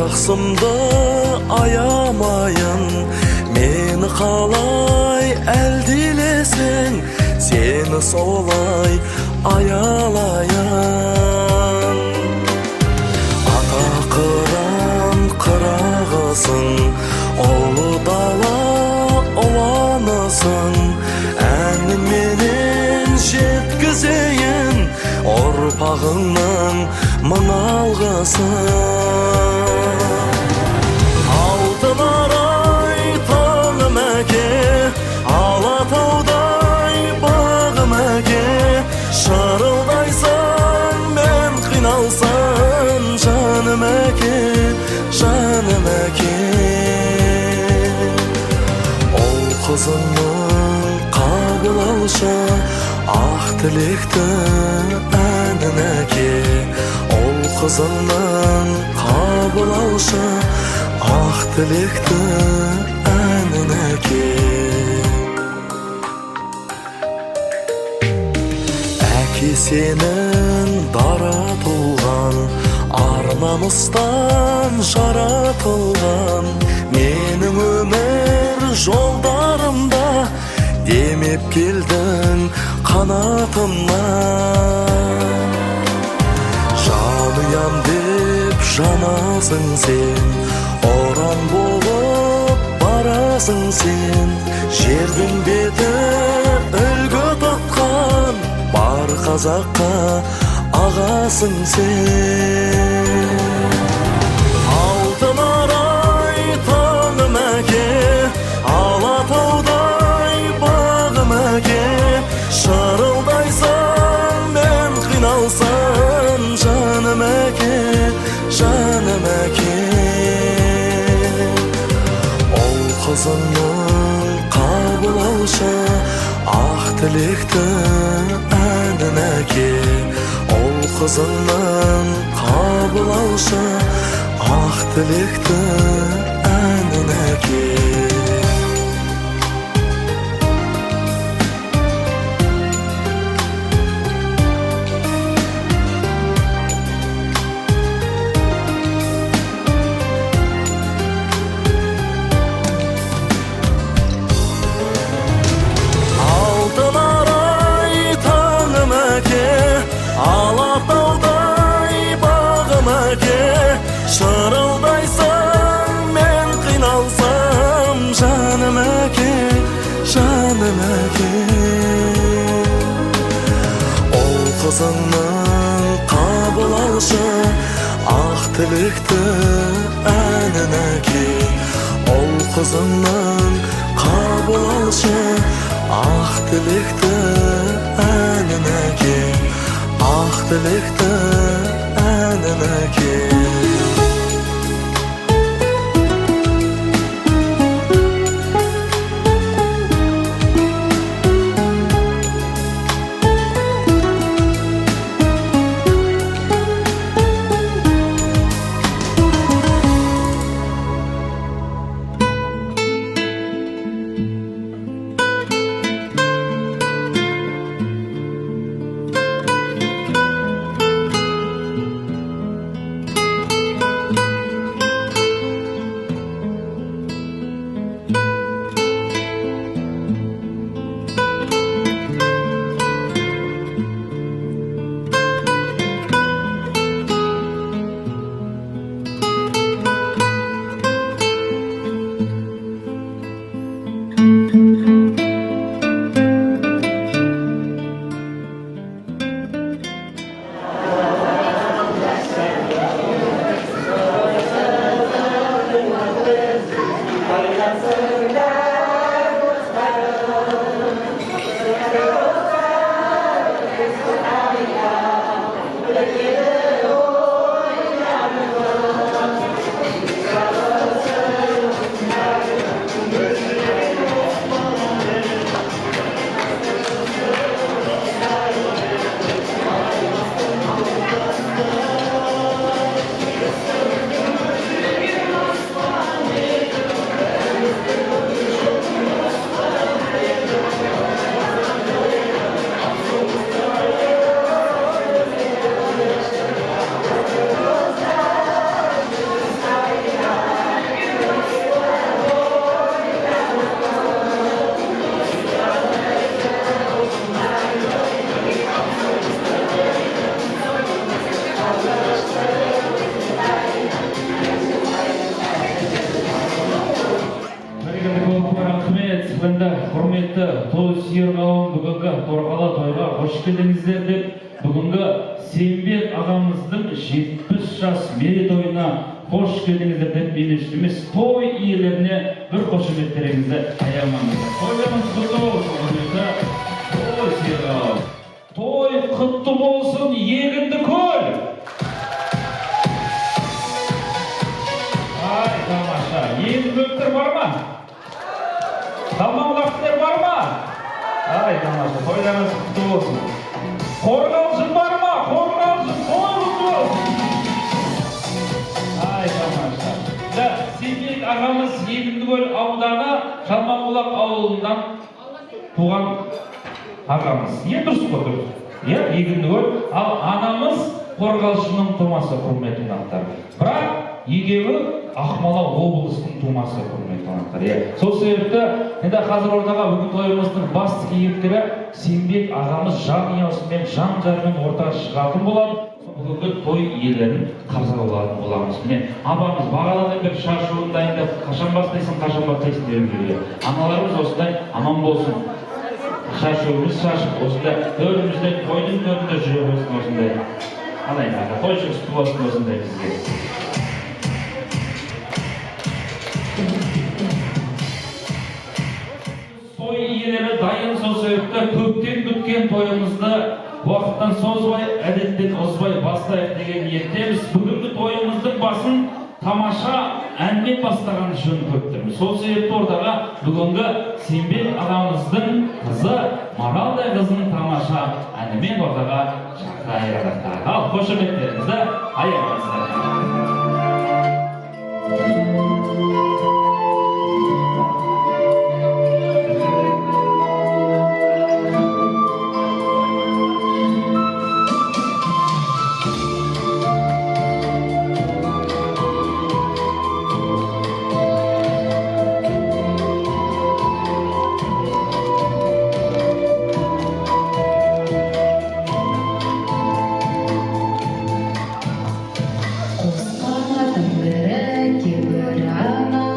жақсымды аяmayın, мені қалай әлдилесең, сені солай аялайын. Ата қыран қырағысың, ұлы дала ұланысың, әніменен жеткізейін ұрпағыңның мың алғысын. Алтын арай таңым әке, Алатаудай бағым әке, шырылдайсың мен қиналсам, жаным әке, жаным әке. Ол қызыңның қабыл алшы ақ тілекті әнін әке, ол қызыңның қабыл алшы ақ тілекті әнін әке. Әке сенің дара туған, ар намыстан жаратылған, менің өмір жолдарымда демеп келдің қанатымнан. Жаныям деп жанасың сен, оран болып барасың сен, жердің беті үлгі тұтқан бар қазаққа ағасың сен. Алтын арай таңым әке, Алатаудай бағым әке, шырылдайсың мен қиналсам, жаным әке, жаным әке. Ол қызыңның қабыл алшы ақ тілекті әнін әке, ол қызыңның қабыл алшы ақ тілекті әнін әке. Алатаудай бағым әке, шырылдайсың мен қиналсам, жаным әке, жаным әке. Ол қызыңның қабыл алшы ақ тілекті әнін әке, ол қызыңның қабыл алшы ақ тілекті әнін әке, ақ тілекті әнін әке. құрметті той сүйер қауым, бүгінгі торқалы тойға қош келдіңіздер деп, бүгінгі Сембек ағамыздың 70 жас мерейтойына қош келдіңіздер деп, меншіміз той иелеріне бір қошеметтеріңізді аямаңыздар. Тойларыңыз құтты болсын, құрметті той сүйер қауым. Той құтты болсын, егінді көл. Ай, тамаша. Егін көптер бар ма? Талмаулақтар бар ма? Ай, тамаша. Тойларыңыз құтты болсын. Қорғалжын бар ма? Қорғалжын, той құтты болсын. Ай, тамаша. Сембек ағамыз Егіндікөл ауданы Жалманбұлақ ауылынан туған ағамыз. Не дұрыс қой? Егіндікөл. Ал анамыз Қорғалжынның тумасы, құрметті қонақтар. Бірақ екеуі Ақмола облысының тумасы, құрметті қонақтар. Сол себепті қазір ортаға бүгін тойымыздың басты кейіпкері Сембек ағамыз жанұясымен, жан-жарымен ортаға шығатын болады. Бүгінгі той иелерін қарсы алатын боламыз. Міне апамыз бағанадан бері шашуын дайындап, қашан бастайсың деп жүрген. Аналарымыз осындай аман болсын. Шашуымыз шашып, осындай төрімізде, тойдың төрінде жүре болсын осындай. Алайын, той шығысты болсын осындай бізге. Той иелері дайын, сол себепті көптен күткен тойымызды уақыттан созбай, әдеттен озбай бастайық деген ниеттеміз. Бүгінгі тойымыздың басын тамаша әнмен бастаған жөн көптірміз. Сол себепті ортаға бүгінгі Сембек ағамыздың қызы Маралдай қызының тамаша әнімен ортаға шақырайық. Ал қошеметтеріңізді аямаңыздар. Қосқанатын бірі, кебірі ана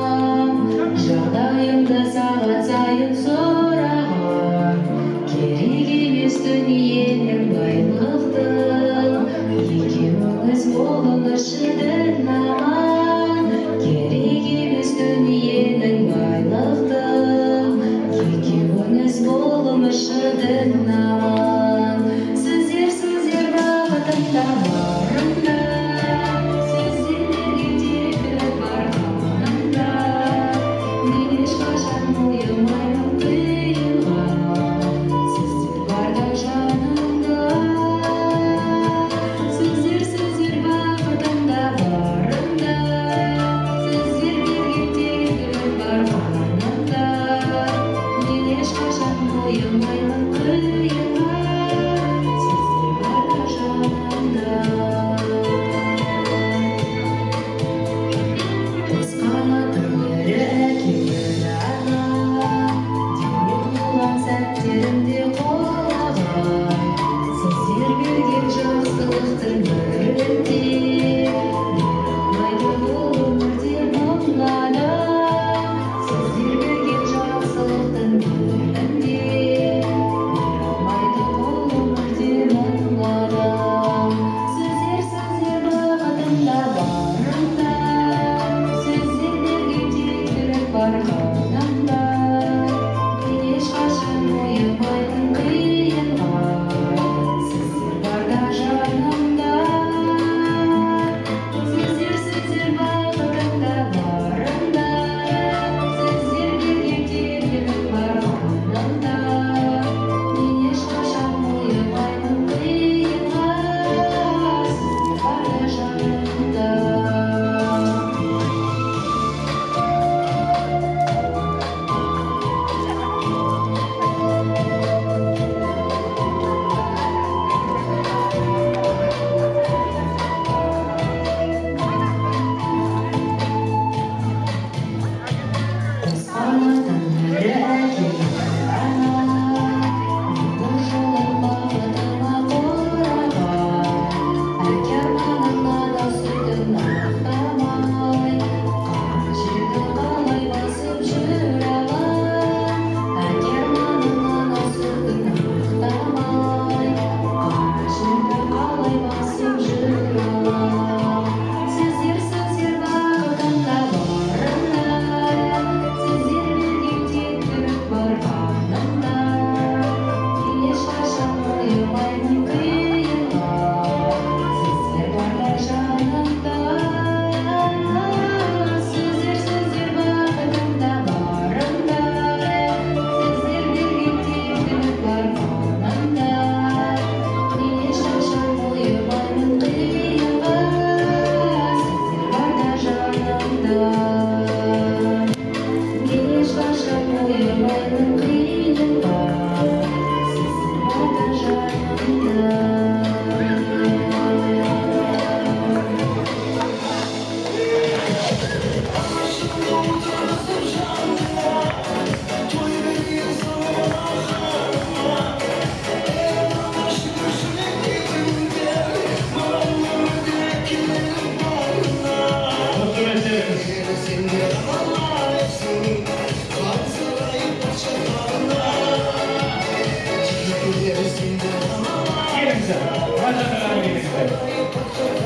Gelingizler. Maşallah gelingizler.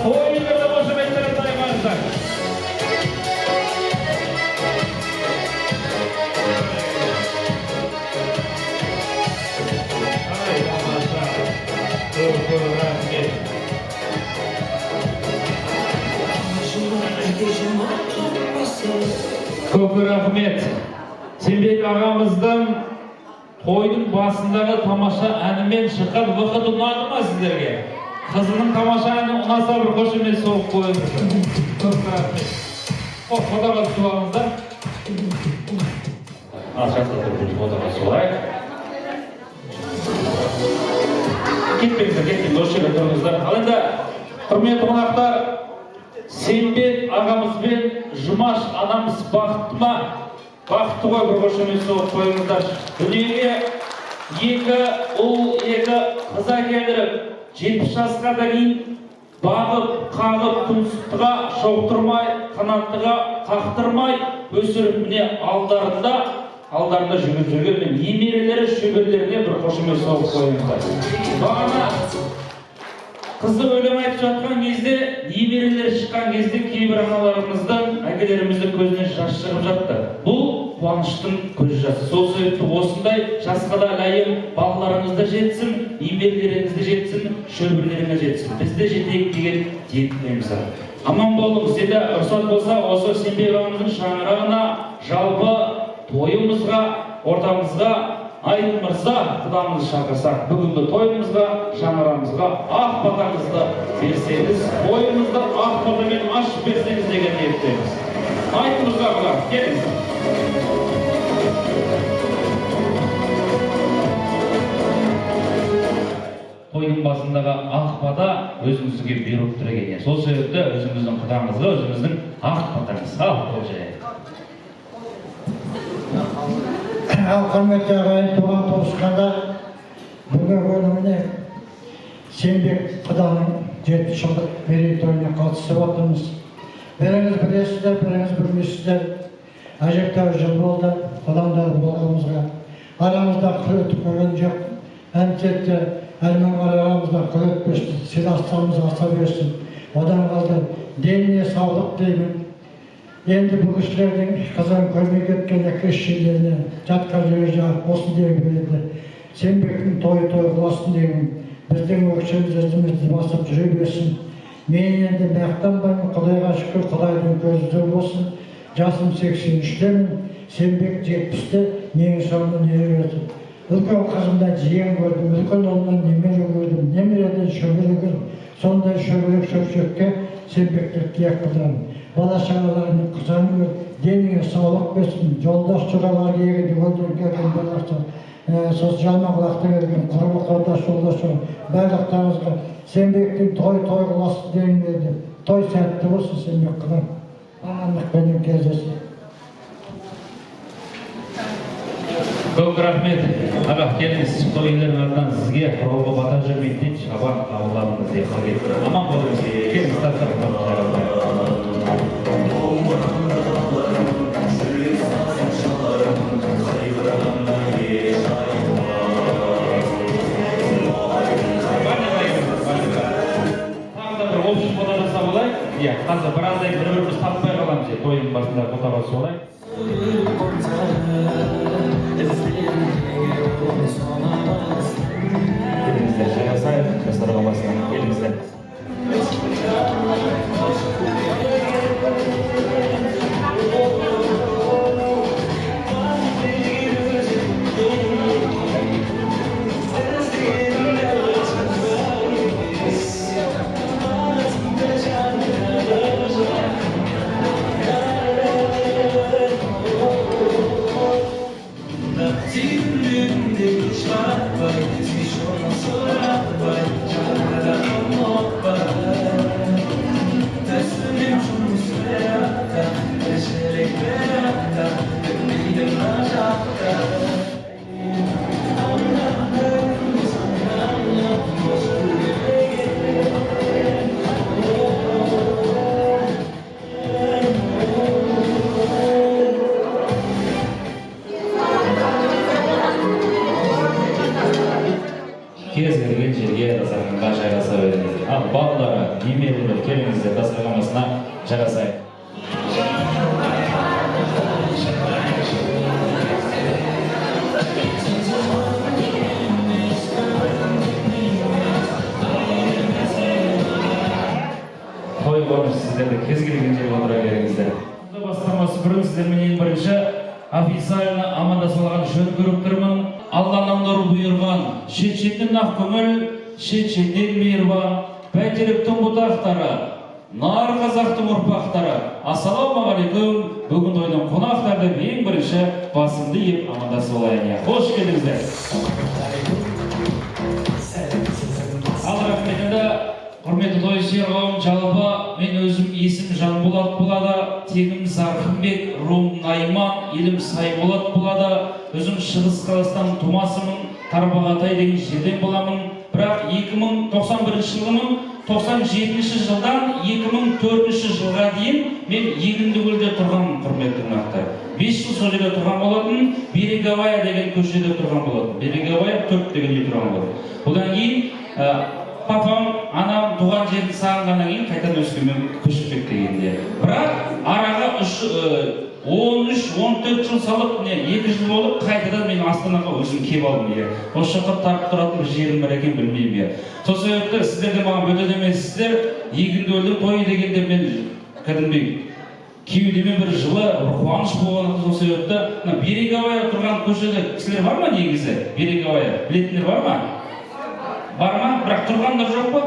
Oyunlarda boşa beklere saymanızlar. Ay maşallah. Çok rahmet. Çok rahmet. Senbek ağamızdan toydun basınдағы тамаша әнімен шыққан вақыт ұнады ма сіздерге? Қызының тамаша әні ұнаса бір қошемет соғып қойыңыздар. Көп рахмет. Фотоға түсіп алыңыздар. Алшақта тұрып фотоға солайық. Кетпеңіздер, кетпеңіздер, осы жерге тұрыңыздар. Ал енді құрметті қонақтар, Senbek ағамызбен Жұмаш анамыз бақытты ма? Бақытты ғой, бір қошемет соғып қойыңыздар. Дүниеге екі ұл, екі қыз әкелдіріп, 70 жасқа да кейін бағып, қағып, тұмсықтыға шоқтырмай, қанаттыға қақтырмай өсіріп міне алдарында жүріп жүрген немерелері, шөберелеріне бір қошемет соғып қойыңыздар. Бағана қызды өлең айтып жатқан кезде, немерелер шыққан кезде кейбір аналарымыздан әкелеріміздің көзінен жас шығып жатты. Бұл қуаныштың көз жасы. Сол себепті осындай жасқа да лайым балаларыңызды жетсін, немерелеріңізді жетсін, шөберелеріңе жетсін. Бізді жетейік деген тілектеміз. Аман болыңыз. Енді рұқсат болса, осы Senbek ағамыздың шаңырағына, жалпы тойымызға, ортамызға Айдын мырза құдамызды шақырсақ, бүгінгі тойымызға, шаңырағымызға ақ батаңызды берсеңіз, тойымызды ақ батамен ашып берсеңіз деген ниеттеміз. Айдын мырза құдам, келіңіз. Тойдың басындағы ақ бата өзіңізге беріп тұр екен. Сол себепті өзіңіздің құдаңызға, өзіңіздің ақ батаңыз. Ал, ол жай. Ал құрметті ағайын, туған туысқандар, бүгінгі күніне Senbek құданың 70 жылдық мерейтойына қатысып отырмыз. Біріңіз білесіздер, біріңіз білмейсіздер. Әжептәуір жыл болды құдамдар болғанымызға. Арамызда қыл өтіп қойған жоқ. Әнтетті әлмен арамызда қыл өтпесін, сыйластығымыз аса берсін. Одан қалды деніне саулық деймін. Енді бұл кісілердің қызын көрмей кеткен әке-шешелеріне жатқан жері жағып болсын деген келеді. Senbek'тің тойы қыласын деген, біздің өкшеміз ізімізді басып жүре берсін. Мен енді мақтанбаймын, Құдайға шүкір, Құдайдың көзі зор болсын. Жасым 83-темін, Senbek 70-те, менің соңымда нере берді. Үлкен қызымдан жиен көрдім, үлкен ұлымнан немере көрдім, немереден шөбере көрдім. Сондай шөберек шөпшекке Senbek'ті тияқ қыдырамын. Бала-шағаларының қызаны деніңе саулық берсін, жолдас жұралар егеді, өлден келген баласы, жалмағылақты келген, құрбы құрдас жолдас жол, барлықтарыңызға Senbek'тің той қыласын деген берді. Той сәтті болсын, Senbek қыдам. Амандықпенен кездесін. Көп рахмет. Аға, келіңіз, тойларыңыздан сізге құрбы бата жүрмейтін шабан ауылдарыңыз деп қағет. Аман болыңыз. Келіңіз, тастар. Иә, қазір біраздай бір-біріміз таппай қаламыз, тойдың басында фотоға солай. Келіңіздер, жайғасайық, жастарға басынан, келіңіздер. кез келген жерге дастарханға жайғаса беріңіздер. Ал балалары, немерелер келіңіздер дастарханасына жайғасайық. Той болmuş sizlerде кез келген жерге отыра беріңіздер. Бастамасы бұрын сіздермен ең бірінші официально амандасылған жөн көріп тұрмын. Алланың нұры бұйырған, шет-шеттен ақ көңіл, шет-шеттен мейірбан, бәйтеректің бұтақтары, нар қазақтың ұрпақтары. Ассалаумағалейкум, бүгін тойдың қонақтары деп ең бірінші басымды иіп амандасып алайын. Қош келдіңіздер. Ал рахметінде құрметті тойсүйер қауым, жалпы мен өзім есім Жанболат болады, тегім Зарқынбек, руым Найман, елім Сайболат болады. Өзім Шығыс Қазақстан тумасымын, Тарбағатай деген жерден боламын. Бірақ 2091 жылғымын, 97 жылдан 2004 жылға дейін мен Егіндікөлде тұрған құрметті қонақтар. 5 жыл сол жерде тұрған болатын, Береговая деген көшеде тұрған болатын. Береговая 4 деген үй тұрған болатын. Одан кейін папам, анам туған жерді сағынғаннан кейін қайтадан Өскемен көшіп кетті дегенде. Бірақ араға 13-14 жыл салып, 2 жыл болып, қайтадан мен Астанаға өзім кеп алдым. Осы жаққа тарып тұратын бір жерім бар екен, білмеймін. Сол себепті сіздер де маған бөтен емессіздер. Егіндікөлдің тойы дегенде мен кәдімгідей кеудеме бір жылы қуаныш болған. Сол себепті Береговая тұрған көшеде кісілер бар ма негізі? Береговая білетіндер бар ма? Бар ма? Бірақ тұрғандар жоқ па?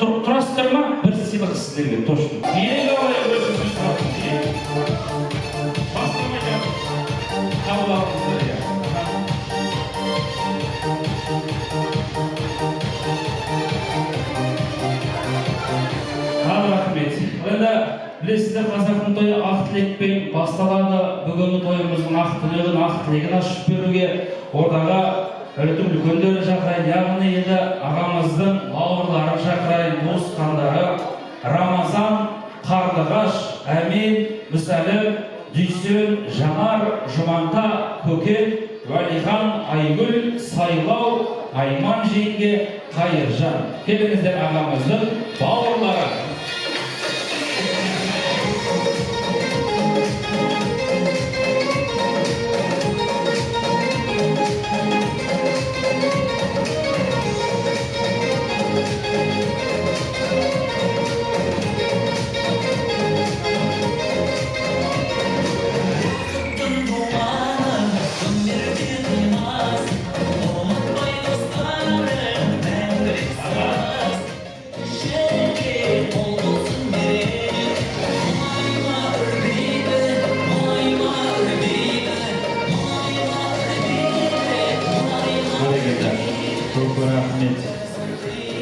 Тұрасыздар ма? Бір сыйлық сіздерге, точно. Береговая көшесін бастамайда қабыл алыңыздар. Ал рахмет. Енді білесіздер, қазақтың тойы ақ тілекпен басталады. Бүгінгі тойымыздың ақ тілегін, ақ тілегін ашып беруге ордаға үлкен үлкендер шақырайын, яғни енді ағамыздың бауырларын шақырайын, туысқандары Рамазан, Қарлығаш, Әмен, Мүсәлім, Дүйсен, Жанар, Жұманта, Көкен, Уәлихан, Айгүл, Сайлау, Айман жеңге, Қайыржан. Келіңіздер ағамыздың бауырлары.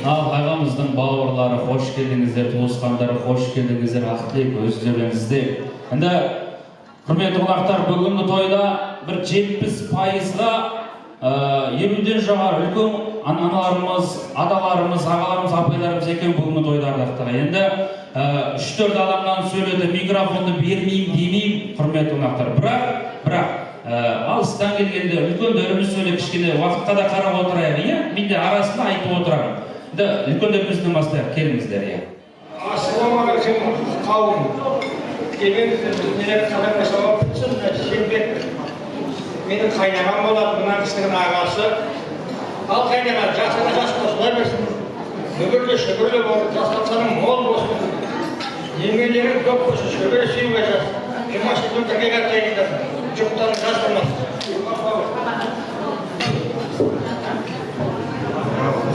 Ал ағамыздың бауырлары қош келдіңіздер, туысқандары қош келдіңіздер, ақ тілек өздеріңізде. Енді құрметті қонақтар, бүгінгі тойда бір 70%-ға 50-ден жоғары үлкен аналарымыз, аталарымыз, ағаларымыз, апайларымыз екен бүгінгі тойда ардақтыға. Енді 3-4 адамнан сөйледі, микрофонды бермеймін демеймін, құрметті қонақтар. Бірақ алыстан келгенде үлкендеріміз сөйлеп кішкене уақытқа да қарап отырайық, мен де арасында айтып отырамын. Үлкендерімізден бастайық, келіңіздер. Ассалаумағалейкум қауым. Деген нелер қадам жасауға бүтсін, Шенбек менің қайнағам болады, мына кісінің ағасы. Ал қайнаға жасына жас қосыла берсін, өмірде шүкірлі болып, жасатсаның мол болсын. Немелерің көп болсын, шүкірлі сүйуге жас. 20 жылдың бірге қартайыңдар, жұптарын жаздырмасын.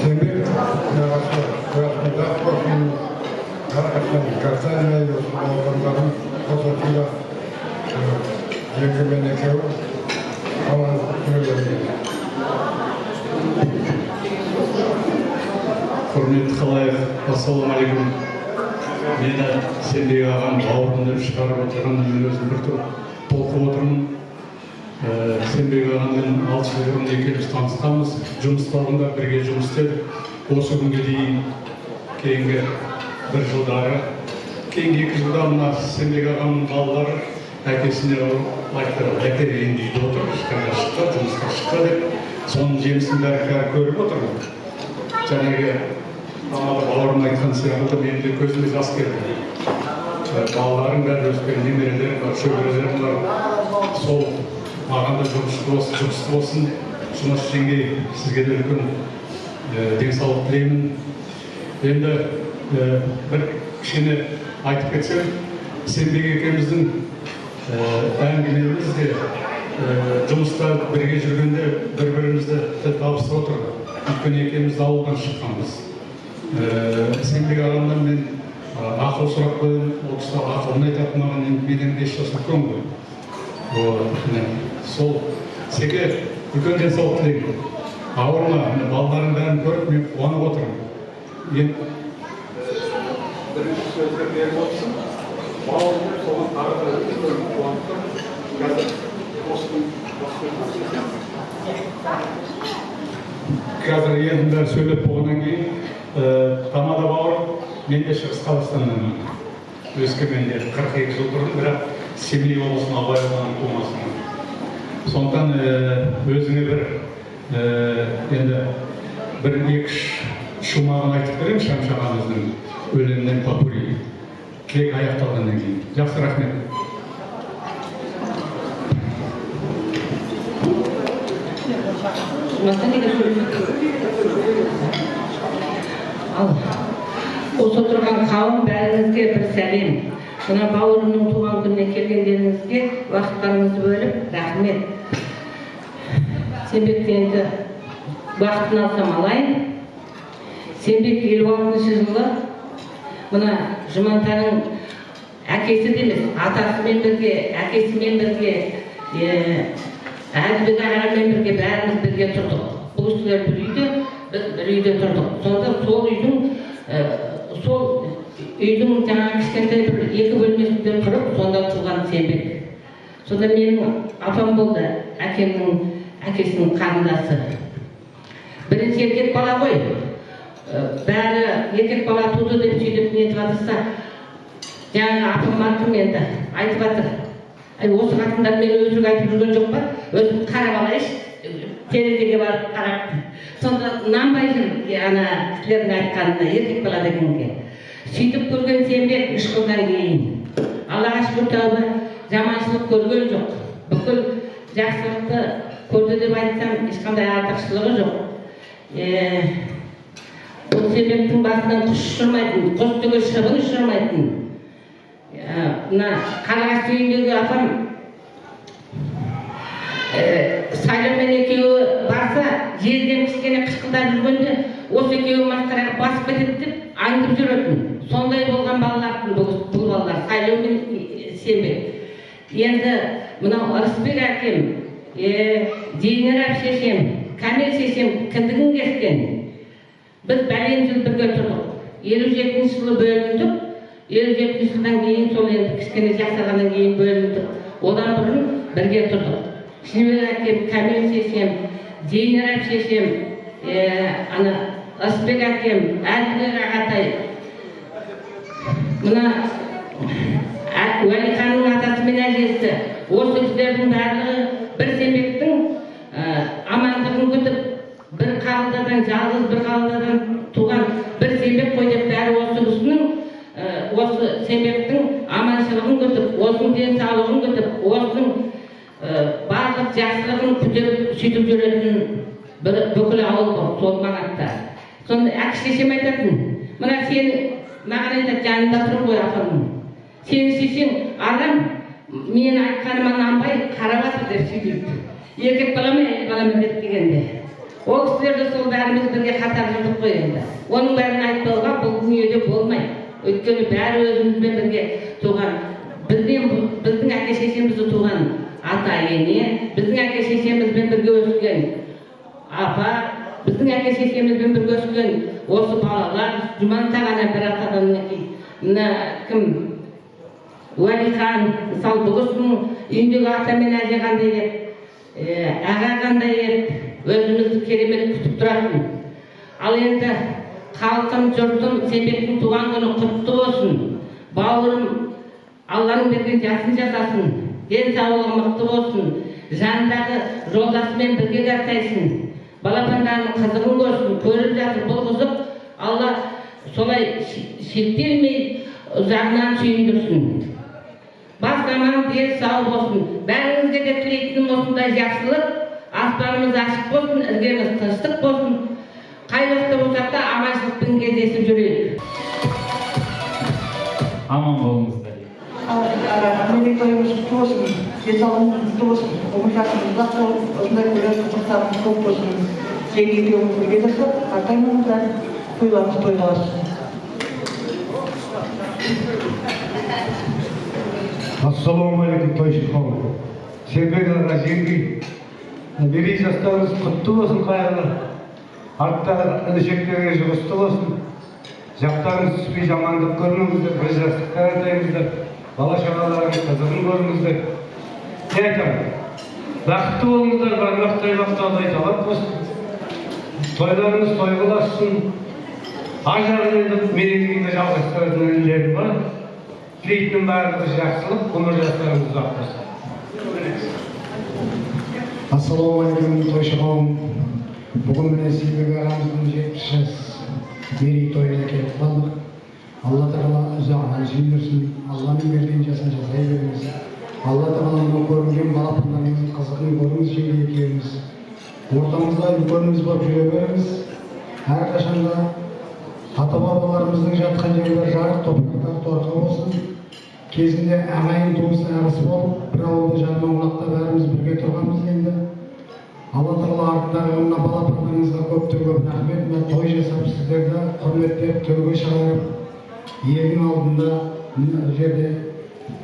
Шенбек ағасы рахмет болсын, әрқашан Казанья осы ауғандарын қосатында жеңгемен екеуі аман жүргендер. Құрметті қалайық, ассалаумағалейкум. Мені Шенбек ағам бауырым деп шығарып отырған, мен өзім бір толқып отырмын. Шенбек ағаммен 6 жыл бұрын екеуміз танысқанбыз, жұмыс бабында бірге жұмыс істедік. Осы күнге дейін кейінгі 1 жылдары, кейінгі 2 жылда мына Шенбек ағамның балалары әкесіне айтты, әке үйінде отыр, ешқайда шықпа, жұмысқа шықпа деп. соның жемісін бәрі көріп отырмын. Жаңағы Амалы бауырым айтқан сияқты менің де көзіме жас келді. Балаларым бәрі өскен, немерелерім бар, шөберелерім бар. Сол маған да жұмысты болсын. Жұмыс жеңгей, сізге де үлкен денсаулық тілеймін. Енді бір кішкене айтып кетсем, Сенбек екеуміздің әңгімемізде жұмыста бірге жүргенде бір-бірімізді табыстырып отырдық. Өйткені екеуміз ауылдан шыққанбыз. Сенбек ағамнан мен ақыл сұрақ қойдым, ол кісі ақылын айтатын маған менен 5 жас үлкен ғой. Сол секе үлкен денсаулық тілеймін. Ауырма, балалардың бәрін көріп мен қуанып отырмын. Бірінші сөздер беріп отырсың, бауырым соған қарата үлкен қуанып тұр. Қазір енді бәрі сөйлеп болғаннан кейін, Тамада бауырым, мен де Шығыс Қазақстаннан өскеменде 42 жыл тұрдым, бірақ Семей облысының Абай ауданының тумасымын. Сондықтан өзіңе бір екі шумағын айтып беремін Шамшағамыздың өлеңінен попури. Тілек аяқталғаннан кейін. Жақсы, рахмет. Осы отырған қауым бәріңізге бір сәлем. Мына бауырымның туған күніне келгендеріңізге уақыттарыңызды бөліп рахмет. Сенбекті енді уақытын алсам алайын. Сенбек 56 жылы мына Жұмантаның әкесі де емес, атасымен бірге, әкесімен бірге, Әлібек ағамен бірге бәріміз бірге тұрдық. Бұл кісілер бір үйде, біз бір үйде тұрдық. Сонда сол үйдің жаңағы кішкентай бір 2 бөлмесінде тұрып, сонда туған Сенбек. Сонда менің апам болды, әкемнің әкесінің қарындасы. Бірінші еркек бала ғой. Бәрі еркек бала туды деп сөйлеп нетіп жатырса, жаңағы апам марқұм енді айтып жатыр. Осы қатындар мен өзім айтып жүрген жоқ па? Өзім қарап алайыншы, терезеге барып қарап. Сонда нанбай жүр, ана кісілердің айтқанына, еркек бала дегенге. Сөйтіп көрген Сенбек 3 жылдан кейін. Аллаға шүкір тәуба, жаманшылық көрген жоқ. Бүкіл жақсылықты көрді деп айтсам, ешқандай артықшылығы жоқ. Бұл Сенбектің басынан құс ұшырмайтын, құс түгіл шыбын ұшырмайтын. Мына Қарағаш үйіндегі апам Сайлаумен екеуі барса, жерден кішкене қышқылдап жүргенде, осы екеуі масқараға басып кетеді деп аңдып жүретін. Сондай болған балалардың бұл балалар, Сайлау мен Сенбек. Енді мынау Ырысбек әкем, Зейнер әпшешем, Кәмел шешем кіндігін кескен. Біз бәлен жыл бірге тұрдық. 57 жылы бөліндік. 57 жылдан кейін сол енді кішкене жақсарғаннан кейін бөліндік. Одан бұрын бірге тұрдық. Шыныбек әкем, Кәмел шешем, Зейнер әпшешем, Ырысбек әкем, Әлібек ағатай. Мына Уәлиханның атасы мен әжесі, осы кісілердің барлығы бір Сенбектің амандығын күтіп, бір қабылдадан, жалғыз бір қабылдадан туған бір Сенбек қой деп бәрі осы кісінің, осы Сенбектің аманшылығын күтіп, осының денсаулығын күтіп, осының барлық жақсылығын күтіп, сөйтіп жүретін бүкіл ауыл бар, сол маңатта. Сонда әке-шешем айтатын, мына сен маған айтады, жанында тұрып қой апамның. Сені шешең адам, мен айтқаныма нанбай қарап жатыр деп сөйлейді. Еркек бала ма, әйел бала ма деп дегенде. Ол кісілерді сол бәріміз бірге қатар жүрдік қой енді. Оның бәрін айтпауға бұл дүниеде болмайды. Өйткені бәрі өзімізбен бірге туған. Біздің әке-шешемізді туған ата-ене, біздің әке-шешемізбен бірге өскен апа, біздің әке-шешемізбен бірге өскен осы балалар, Жұманта ғана бір атадан мына кім? Уәлихан, мысалы бұл кісінің үйіндегі ата мен әже қандай еді, аға қандай еді, өзімізді керемет күтіп тұратын. Ал енді халқым, жұртым, Сенбектің туған күні құтты болсын. Бауырым, Алланың берген жасын жасасын, денсаулығы мықты болсын, жанындағы жолдасымен бірге қартайсын. балапандардың қызығын көрсін, көріп жатыр бұл қызық. Алла солай шектелмей ұзағынан сүйіндірсін. Бас аман ден сау болсын. Бәріңізге де тілейтінім осындай жақсылық, аспанымыз ашық болсын, іргеміз тыныштық болсын. Қай уақытта болсақ та аманшылықпен кездесіп жүрейік. Аман болыңыздар. Мерейтойымыз құтты болсын, денсаулығымыз құтты болсын, ғұмыр жасымыз ұзақ болып, осындай көрер қызықтарымыз көп болсын. Жеңге екеуміз бірге жасап, қартаймаңыздар, тойларымыз тойға бассын. Ассалаумағалейкум, тойшы қауым. Сербек аға, жеңге, мерей жастарымыз құтты болсын, қайырлы. Арттағы інішектерге жұғысты болсын. Жақтарыңыз түспей жамандық көрмеңіздер, бір жастыққа атаймыздар. Бала шағаларыңыз қызығын көріңіздер. Не айтамын? Бақытты болыңыздар, бармақ тоймақталдай талап болсын. Тойларыңыз тойғылассын. Ажарын енді мерекеге жалғастыратын інілерім бар. Тілейтінім барлығы жақсылық, ғұмыр жастарыңыз ұзақ болсын. Ассалаумағалейкум, тойшы қауым. Бүгін міне Сербек ағамыздың 70 жас мерейтойына келіп қалдық. Алла тағала ұзағынан сүйіндірсін. Алланың берген жасын жасай беріңіз. Алла тағала мына көрінген балапандарыңыздың қызығын көріңіз, жеңге екеуміз. Ортамызда үлкеніміз болып жүре беріңіз. Әрқашанда ата-бабаларымыздың жатқан жерлері жарық, топырақтар торқа болсын. Кезінде ағайын туысы ағысы болып, бір ауылда жармаңлақта бәріміз бірге тұрғанбыз енді. Алла тағала артындағы мына балапандарыңызға көп рахмет. Мына той жасап сіздерді құрметтеп төрге шығарып, елдің алдында мына жерде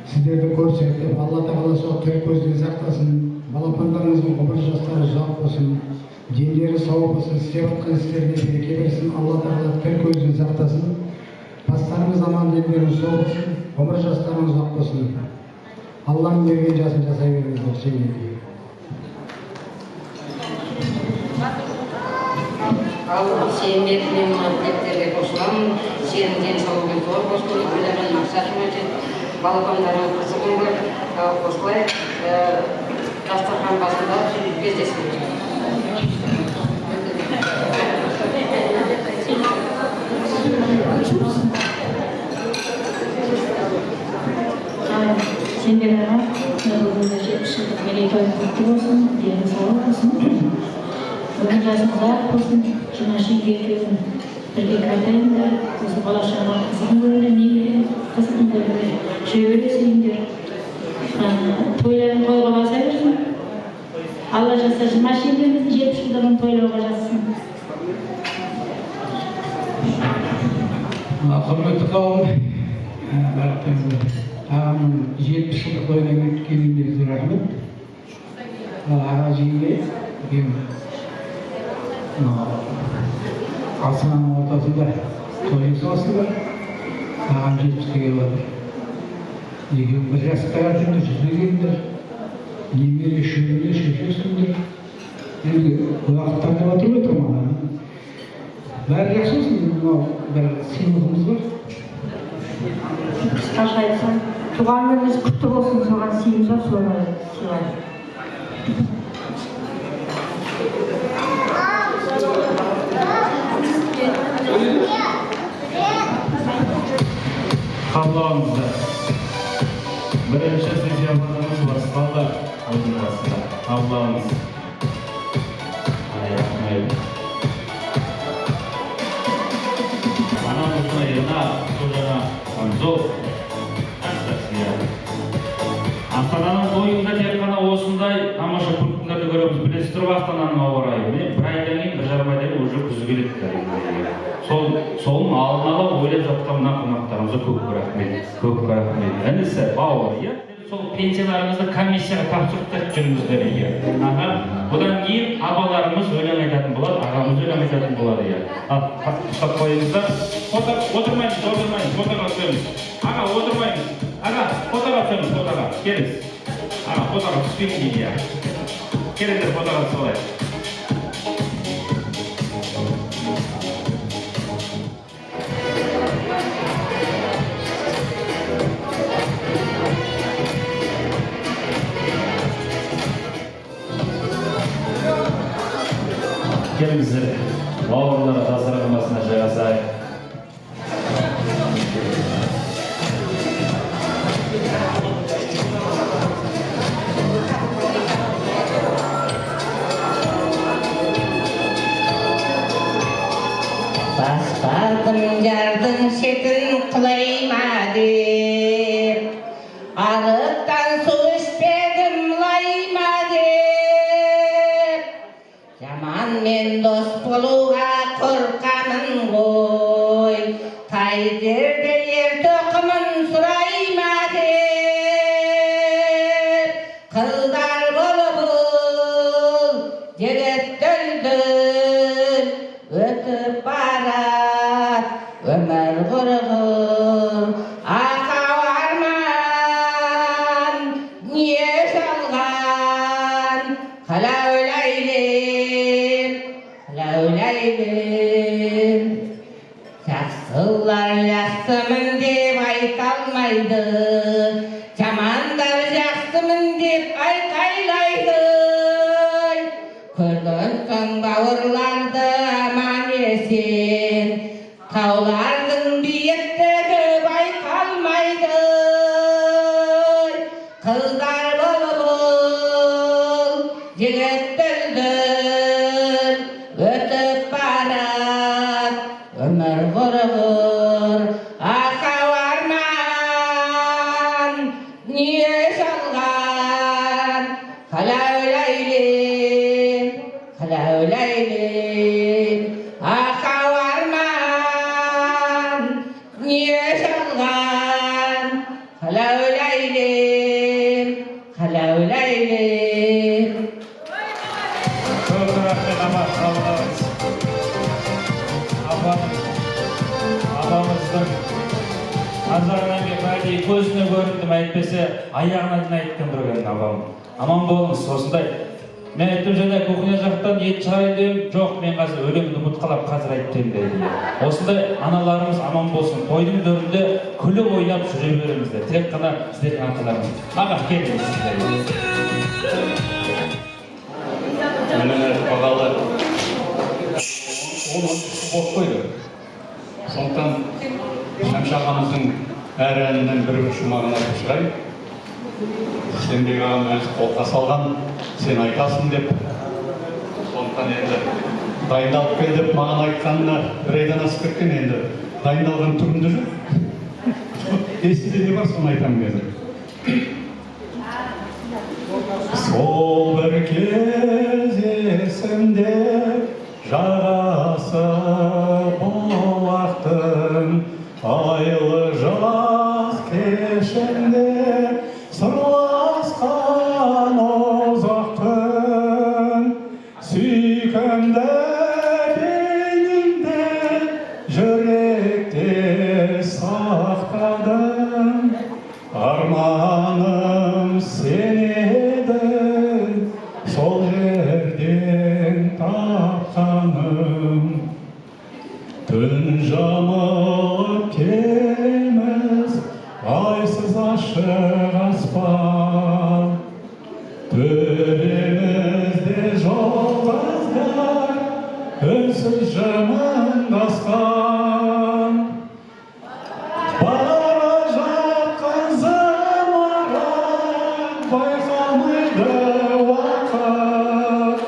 сіздерді көрсетіп, Алла тағала сол тірі көзден сақтасын. Балапандарыңыздың ғұмыр жастары ұзақ болсын, дендері сау болсын, істеп жатқан істеріне береке берсін. Алла тағала тірі көзден сақтасын. Бастарыңыз аман, дендеріңіз сау болсын, ғұмыр жастарыңыз ұзақ болсын. Алланың берген жасын жасай беріңіздер, сенбейді. Ал Сербек мен тілектерге қосыламын. Сенің денсаулығың зор болсын, ойлаған мақсатың өтеді. Балапандарың қызығын көріп, осылай дастархан басында кездесеміз. Сербек аға, бүгінгі 70 жылдық мерейтойыңыз құтты болсын, дені сау болсын. Бүгін жасыңыздар болсын, жеңге екеуін бірге қайтайындар. Осы бала шаға қызығын көріңдер, немере қызығын көріңдер, жүре бересіңдер. Тойларын тойға баса берсін. Алла жаса жеңгеміздің 70 жылдығын тойлауға жазсын. Құрметті қауым, ағамның 70 жылдық тойына келгендеріңізге рахмет. Аға жеңге Астананың ортасында той жасасыңдар. Ағам 70-ке келіп жатыр. Екеуің бір жасқа жүрдіңдер, 100-ге келдіңдер. Немере шөбере шешесіңдер. Енді уақыт таңдап жатыр ғой тұрмаған. Бәрі жақсы болсын, мынау бір сыйлығымыз бар. Қысқаша айтсам, туған күніңіз құтты болсын, соған сыйымыз бар, соны сыйлайық. Қабылдауыңыздар. Бірінші сый-сияпатымыз басталды. Өзінің басында. Қабылдауыңыз. Рахмет. Анамыздың еліне сұржана Хамзов. Астананың тойында тек қана осындай тамаша пункттерді көреміз. Білесіз тұрып Астананың ауа райы. Бір айдан кейін, бір жарым айдан кейін уже күзі келеді. Соның алдын ала ойлап жатқан мына қонақтарымызға көп рахмет. Інісі, бауыр, иә? Сол пенсияларыңызды комиссияға тапсырып жүріңіздер, иә. Бұдан кейін абаларымыз өлең айтатын болады, ағамыз өлең айтатын болады, иә. Ұстап қойыңыздар. Отырмаймыз, фотоға түсеміз. Аға, отырмаймыз. Аға, фотоға түсеміз, фотоға. Келіңіз. Аға, фотоға түспеймін дейді, иә. Келіңдер, фотоға түсіп Сонда дастарханымызға жайғасайық. Баспадым жардың шетін құлайма деп, арықтан су ішпедім лайма деп. Жаманмен дос болуға қорқамын ғой, қай жерде ер тоқымын сұрайма деп. Қыздар болып жігіттерді өтіп барат өмір құрғыр, ақау арман не жалған, қалаулайлым. Жақсылар жақсымын деп айта алмайды, жамандар жақсымын деп айқайлайды. Көрген соң бауырларды аман есен, таулардың биіктігі байқалмайды. Қыздар болып жігіттерді өтіп барат өмір құрғыр, ақау арман не жалған, қалаулайлым, ақау арман не жалған, қалаулайлым. Көп рахмет, апа, қалыңыз. Апамыздың назарынан келіп әдейі көзіне көріндім, әйтпесе аяғына дейін айтқан тұрған апам. Аман болыңыз, осындай. Мен айттым және кухня жақтан ет шығарайын дедім, жоқ, мен қазір өлеңді ұмытқалап қазір айттым деді. Осындай аналарымыз аман болсын, тойдың төрінде күліп ойнап жүре беріңіздер. Тек қана сіздердің аталарыңыз. Аға, келіңіз сіздер. Мені бағалы ол болып қойды. Сондықтан Шәмші ағамыздың әр әнінен бір шумағын айтып шығайын. Сенбек ағам өзі қолқа салған, сен айтасың деп. Сондықтан енді дайындалып кел деп маған айтқанына бір айдан асып кеткен, енді дайындалған түрінде жүр. Есімде не бар, соны айтамын қазір. Сол бір кез есімде жарасы бұлақтың, айлы жаз кешінде сырласқан ұзақтың, сүйкімді бейнеңде жүректе сақтадым. Арманым сен едің, сол жерден тапқаным. Түн жамылып келеміз, айсыз ашық аспан. Төбемізде жұлдыздар үнсіз жымыңдасқан. Бара жатқан замарат байқалмайды уақыт.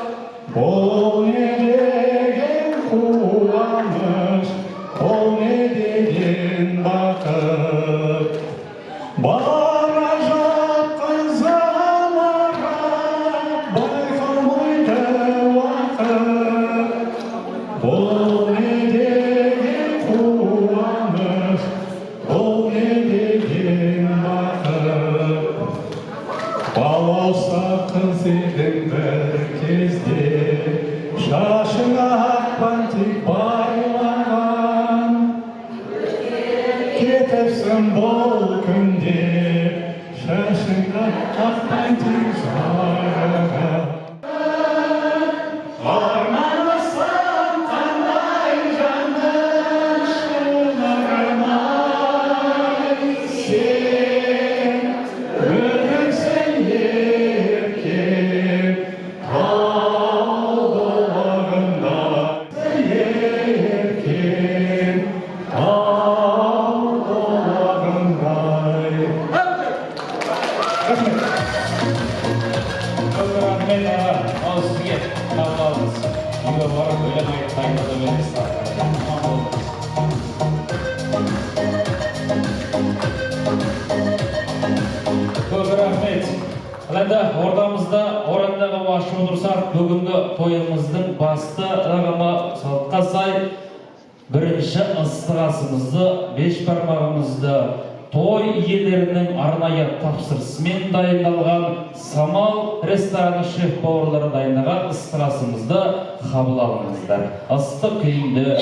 Бұл не деген қуаныш, бұл не деген бақыт. Бара жатқан замарат байқалмайды уақыт. Бұл не деген қуаныш, бұл не деген бақыт. Балауса қыз едің бір кезде, шашыңа ақ бантик байлаған. Кетіпсің бұл күнде, шашыңа ақ бантик жайған. Арманысың қандай жанның шынармай, сен өмірсің еркен тау бұлағында. Әді ордамызда орандағы башы отырсақ, бүгінгі тойымыздың басты ағама салтқа сай бірінші ыстық асымызды, беш бармағымызды той иелерінің арнайы тапсырысымен дайындалған Самал рестораны шеф бауырлары дайындаған ыстық асымызды қабыл алыңыздар. Ыстық күйінде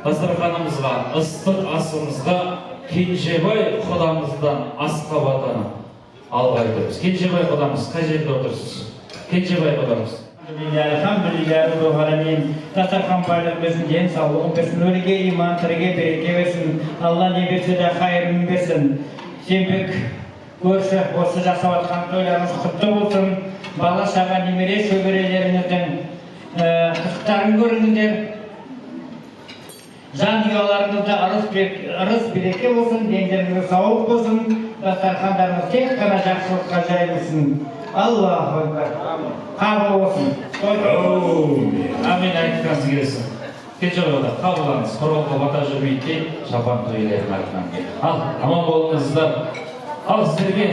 дастарханымызға, ыстық асымызға Кенжебай құдамыздан асқа батаны алғай тұрмыз. Кенжебай құдамыз, қай жерде отырсыз? Кенжебай құдамыз. Alhamdulillah, Rabbil alamin. Dastархан байлық берсін, денсаулығын берсін, өліге иман, тіріге береке берсін. Алла не берсе де қайырын берсін. Сенбек көрші осы жасап жатқан тойларыңыз құтты болсын. Бала шаға немере шөберелеріңіздің құттықтарын көріңіздер. Жанұяларыңызда ырыс береке болсын, дендеріңіз сауық болсын, дастархандарыңыз тек қана жақсылыққа жайылсын. Аллаху акбар. Қабыл болсын. Амин айтқаныңыз келсін. Кенжебайда қабыл алыңыз. Құралға бата жүрмейді, шапан тойларының артынан. Ал, аман болыңыздар. Ал сіздерге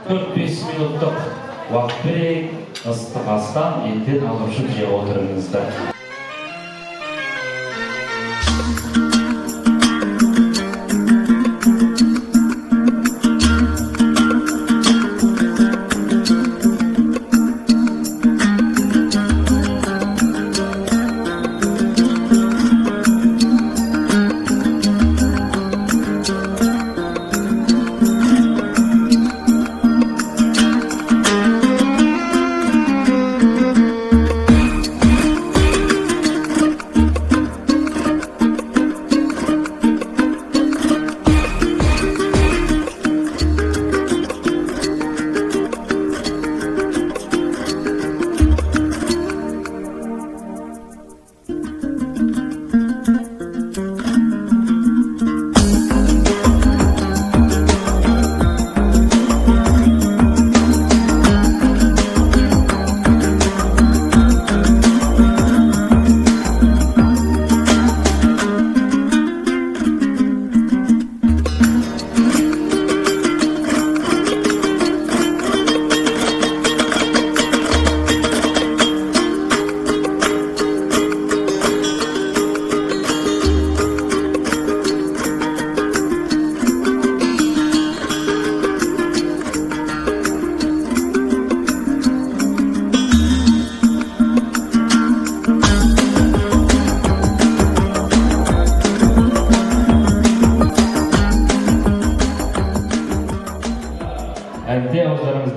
4-5 минуттық уақыт берейік. Ыстық астан еттен алып жүріп жеп отырыңыздар.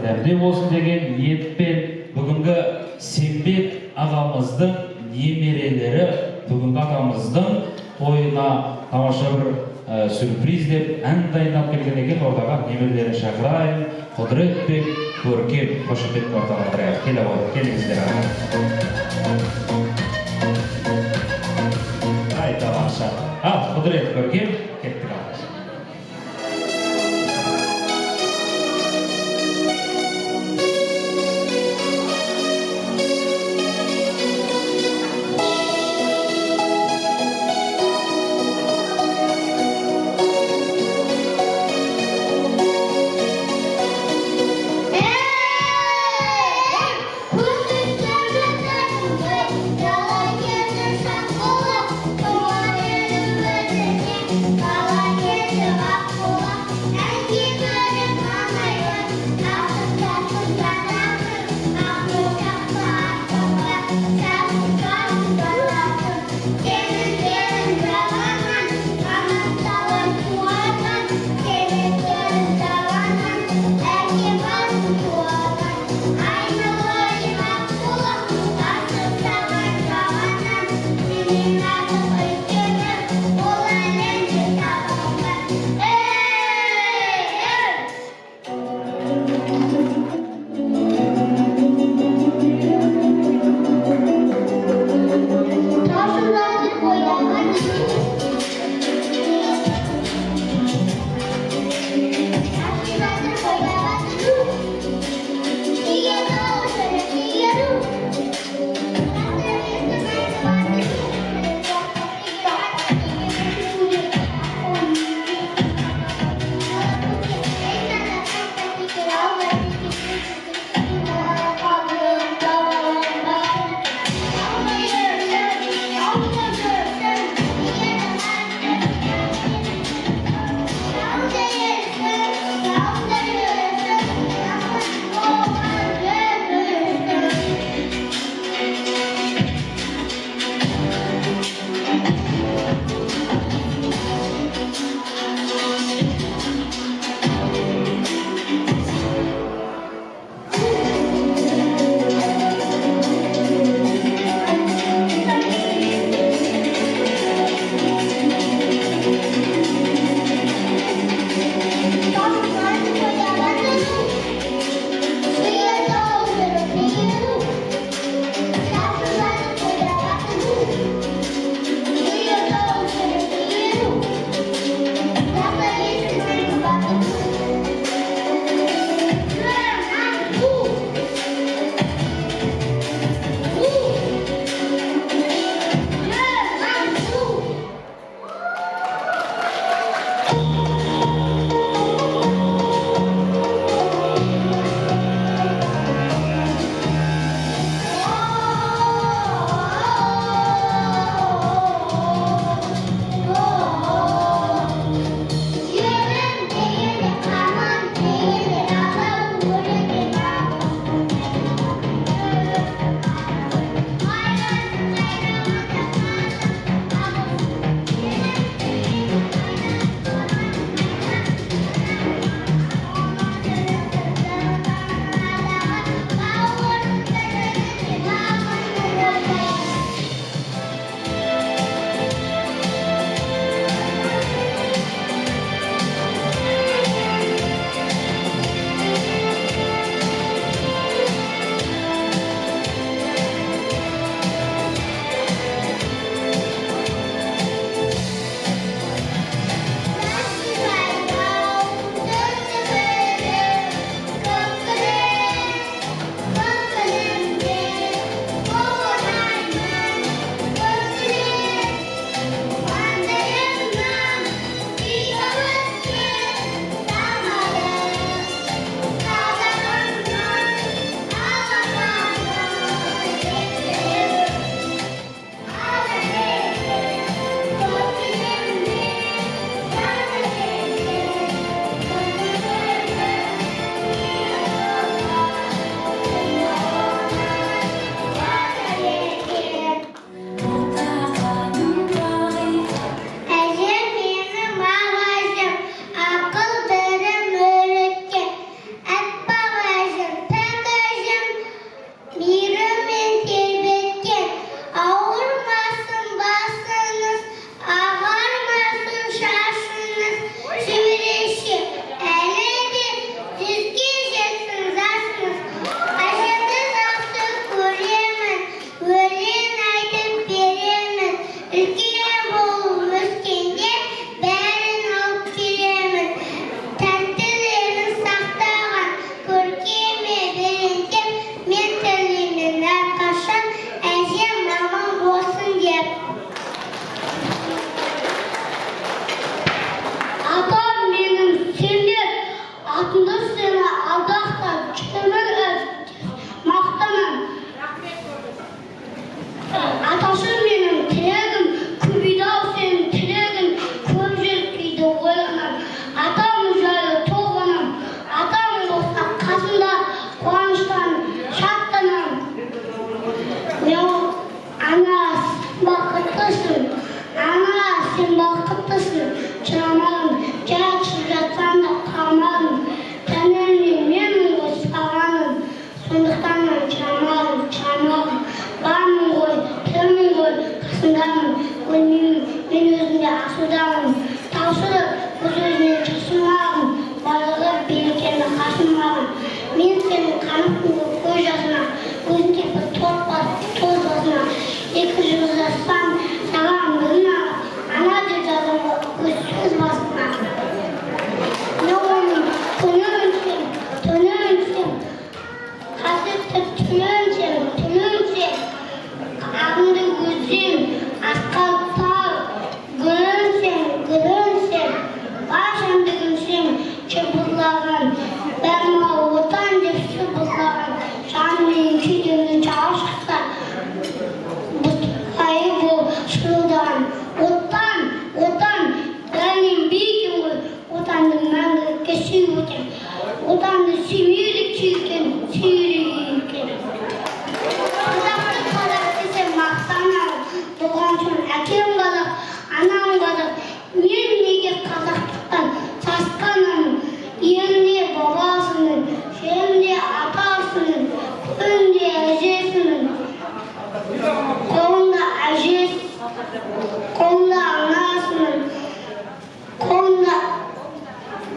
Дәрде болсын деген ниетпен бүгінгі Сенбек ағамыздың немерелері бүгінгі ағамыздың тойына тамаша бір сюрприз деп ән дайындап келген екен. Ордаға немерелерін шақырайын. Құдіретбек, Көркем, Қошембек ортаға тұрайық. Келе ғой, келіңіздер аға. Ай, тамаша. Ал, Құдірет, Көркем, кеттік аға. Thank you.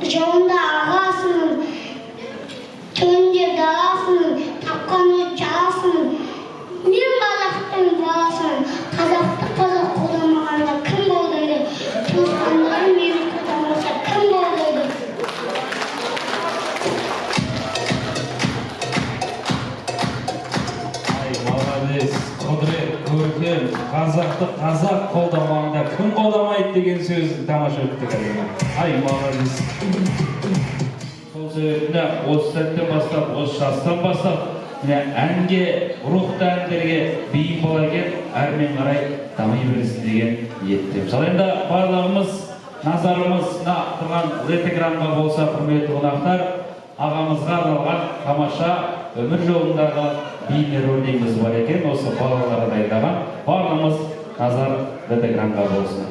жолында ағасының, түнде даласының, тапқаны жаласының, мен қазақтың баласының, қазақты қазақ қолдамағанда кім қолдайды? Туысқандары мені қолдамаса кім қолдайды? Молодец, құдірет, көркем, қазақты қазақ қолдамағанда кім қолдамайды деген сөзді тамаша өтті. Ай, молодец. Сол себебіне осы сәттен бастап, осы жастан бастап, әнге, рухты әндерге бейім бола екен, әрмен қарай дами берсін деген ниеттемін. Мысалы енді барлығымыз назарымызда тұрған LED экранға болса, құрметті қонақтар, ағамызға арналған тамаша өмір жолындағы бейнеролигіміз бар екен, осы балаларға дайындаған. Барлығымыз назар LED экранға болсын.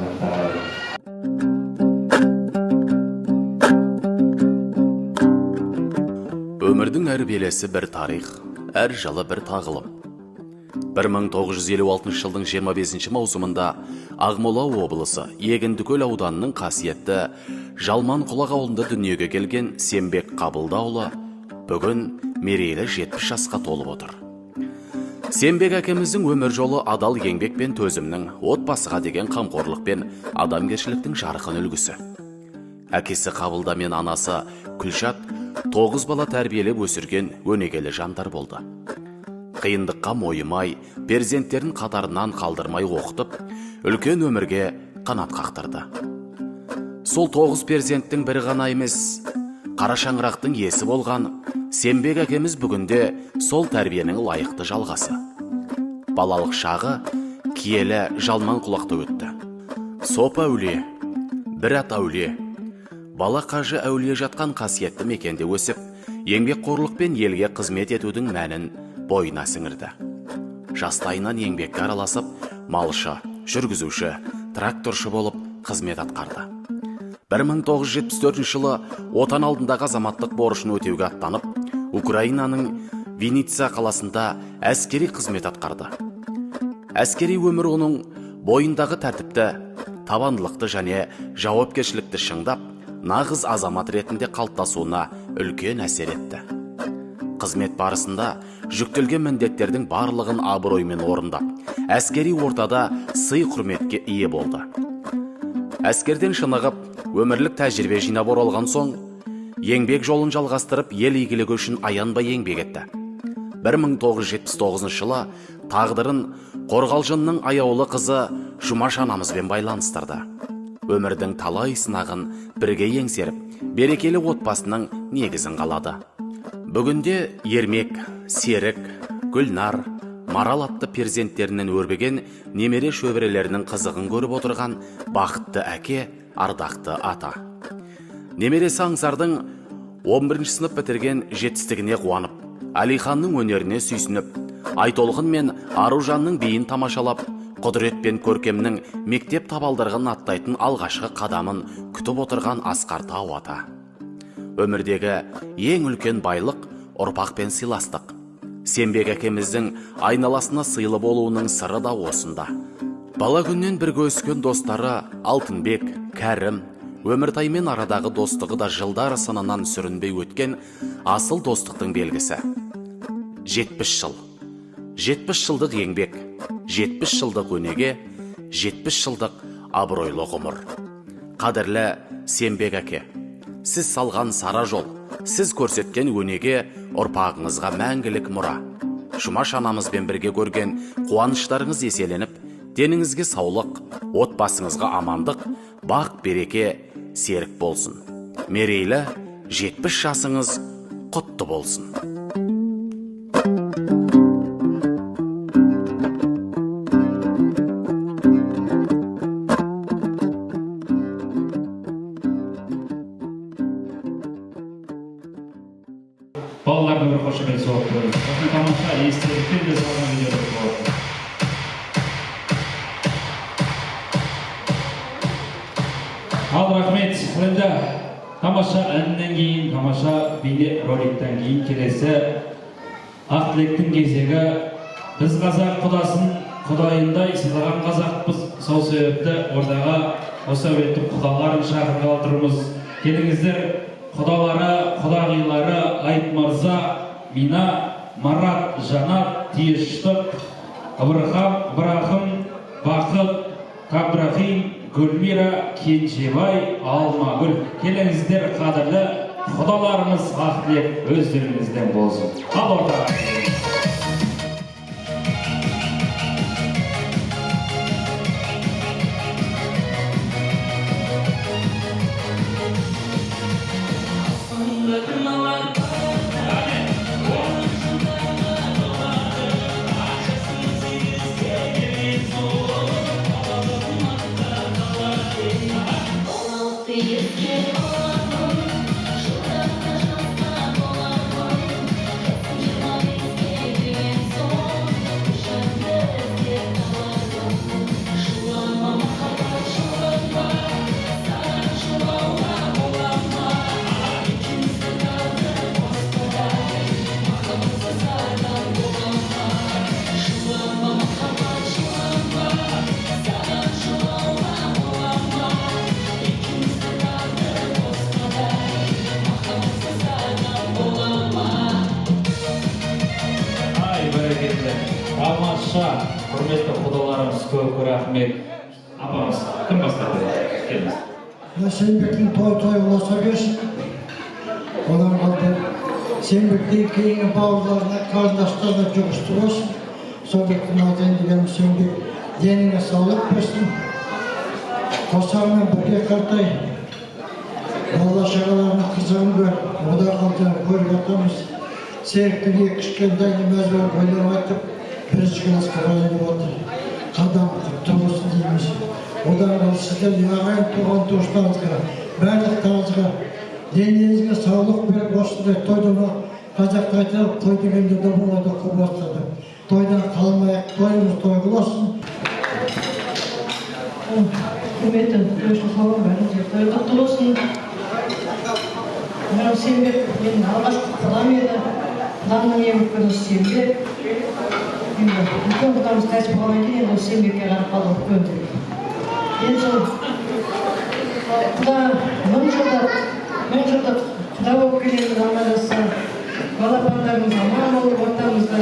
Өмірдің әр белесі бір тарих, әр жылы бір тағылым. 1956 жылдың 25 маусымында Ақмола облысы Егіндікөл ауданының қасиетті Жалманқұлақ ауылында дүниеге келген Сембек Қабылдаұлы бүгін мерейлі 70 жасқа толып отыр. Сембек әкеміздің өмір жолы адал еңбек пен төзімнің, отбасыға деген қамқорлық пен адамгершіліктің жарқын үлгісі. Әкесі Қабылда мен анасы Күлшат 9 бала тәрбиелеп өсірген өнегелі жандар болды. Қиындыққа мойымай, перзенттерін қатарынан қалдырмай оқытып, үлкен өмірге қанат қақтырды. Сол 9 перзенттің бірі ғана емес, қара шаңырақтың иесі болған Сембек әкеміз бүгінде сол тәрбиенің лайықты жалғасы. Балалық шағы киелі Жалманқұлақта өтті. Соп әулие, бір ат әулие, бала қажы әулие жатқан қасиетті мекенде өсіп, еңбекқорлық пен елге қызмет етудің мәнін бойына сіңірді. Жастайынан еңбекке араласып, малшы, жүргізуші, тракторшы болып қызмет атқарды. 1974 жылы отан алдындағы азаматтық борышын өтеуге аттанып, Украинаның Винница қаласында әскери қызмет атқарды. Әскери өмір оның бойындағы тәртіпті, табандылықты және жауапкершілікті шыңдап, нағыз азамат ретінде қалыптасуына үлкен әсер етті. Қызмет барысында жүктелген міндеттердің барлығын абыроймен орындап, әскери ортада сый құрметке ие болды. Әскерден шынығып, өмірлік тәжірибе жинап оралған соң, еңбек жолын жалғастырып, ел игілігі үшін аянбай еңбек етті. 1979 жылы тағдырын Қорғалжынның аяулы қызы Жұмаш анамызбен байланыстырды. Өмірдің талай сынағын бірге еңсеріп, берекелі отбасының негізін қалады. Бүгінде Ермек, Серік, Гүлнар, Марал атты перзенттерінен өрбеген немере шөберелерінің қызығын көріп отырған бақытты әке, ардақты ата. Немересі Аңсардың 11 сынып бітірген жетістігіне қуанып, Алиханның өнеріне сүйсініп, Айтолқын мен Аружанның биін тамашалап, Құдірет пен Көркемнің мектеп табалдырығын аттайтын алғашқы қадамын күтіп отырған Асқар Тау ата. Өмірдегі ең үлкен байлық ұрпақ пен сыйластық. Сембек әкеміздің айналасына сыйлы болуының сыры да осында. Бала күннен бірге өскен достары Алтынбек, Кәрім, Өміртаймен арадағы достығы да жылдар сынынан сүрінбей өткен асыл достықтың белгісі. 70 жыл. 70 жылдық еңбек, 70 жылдық өнеге, 70 жылдық абыройлы ғұмыр. Қадірлі Сембек әке, сіз салған сара жол, сіз көрсеткен өнеге ұрпағыңызға мәңгілік мұра. Жұмаш анамызбен бірге көрген қуаныштарыңыз еселеніп, деніңізге саулық, отбасыңызға амандық, бақ береке серік болсын. Мерейлі 70 жасыңыз құтты болсын. Балаларға бір қошемет соғып көріңіз. Осы тамаша естеліктен де салған видеода болады. Ал рахмет. Енді тамаша әннен кейін, тамаша бейне роликтен кейін келесі ақ тілектің кезегі. Біз қазақ құдасын құдайындай сыйлаған қазақпыз. Сол себепті ордаға осы әулеттің құдаларын шақырып отырмыз. Келіңіздер, құдалары, құдағилары Айтмырза, Мина, Марат, Жанат, Тиештік, Ыбырахым, Бақыт, Қабдрахим, Гүлмира, Кенжебай, Алмагүл. Келіңіздер, қадірлі құдаларымыз ақ тілек өздеріңізден болсын. Ал ортаға. Алмасша, құрметті құдаларымыз көп рахмет. Апамыз, кім бастады? Келіңіз. Сенбектің той ұласа берсін. Одан қалды. Сенбектен кейінгі бауырларына, қарындаштарына жұғысты болсын. Собектің атайын дегенім Сенбек деніңе саулық берсін. Қосағымен бірге қартай. Бала шағаларының қызығын көр. Одан қалды көріп атамыз. Серіктің кішкентай мәзбір ойлап айтып, бірінші классқа қайып отыр. Қадам құтты болсын дейміз. Одан қалды сіздер ағайын туған туыстарыңызға, барлықтарыңызға, денеңізге саулық беріп осындай тойды қазақта айтып, той дегенде де болады көп бастады. Тойдан қалмайық, тойымыз той болсын. Құрметті тойшыл халық бәріңізге той құтты болсын. Мынау Сенбек менің алғашқы құдам еді. Құдамның ең үлкені Сенбек. Үлкен құдамыз қайтыс болғаннан кейін енді Сенбекке қарап қалды үлкен деп. Енді сол құда мың жылдық құда болып келеміз амандасса, балапандарымыз аман болып ортамызда.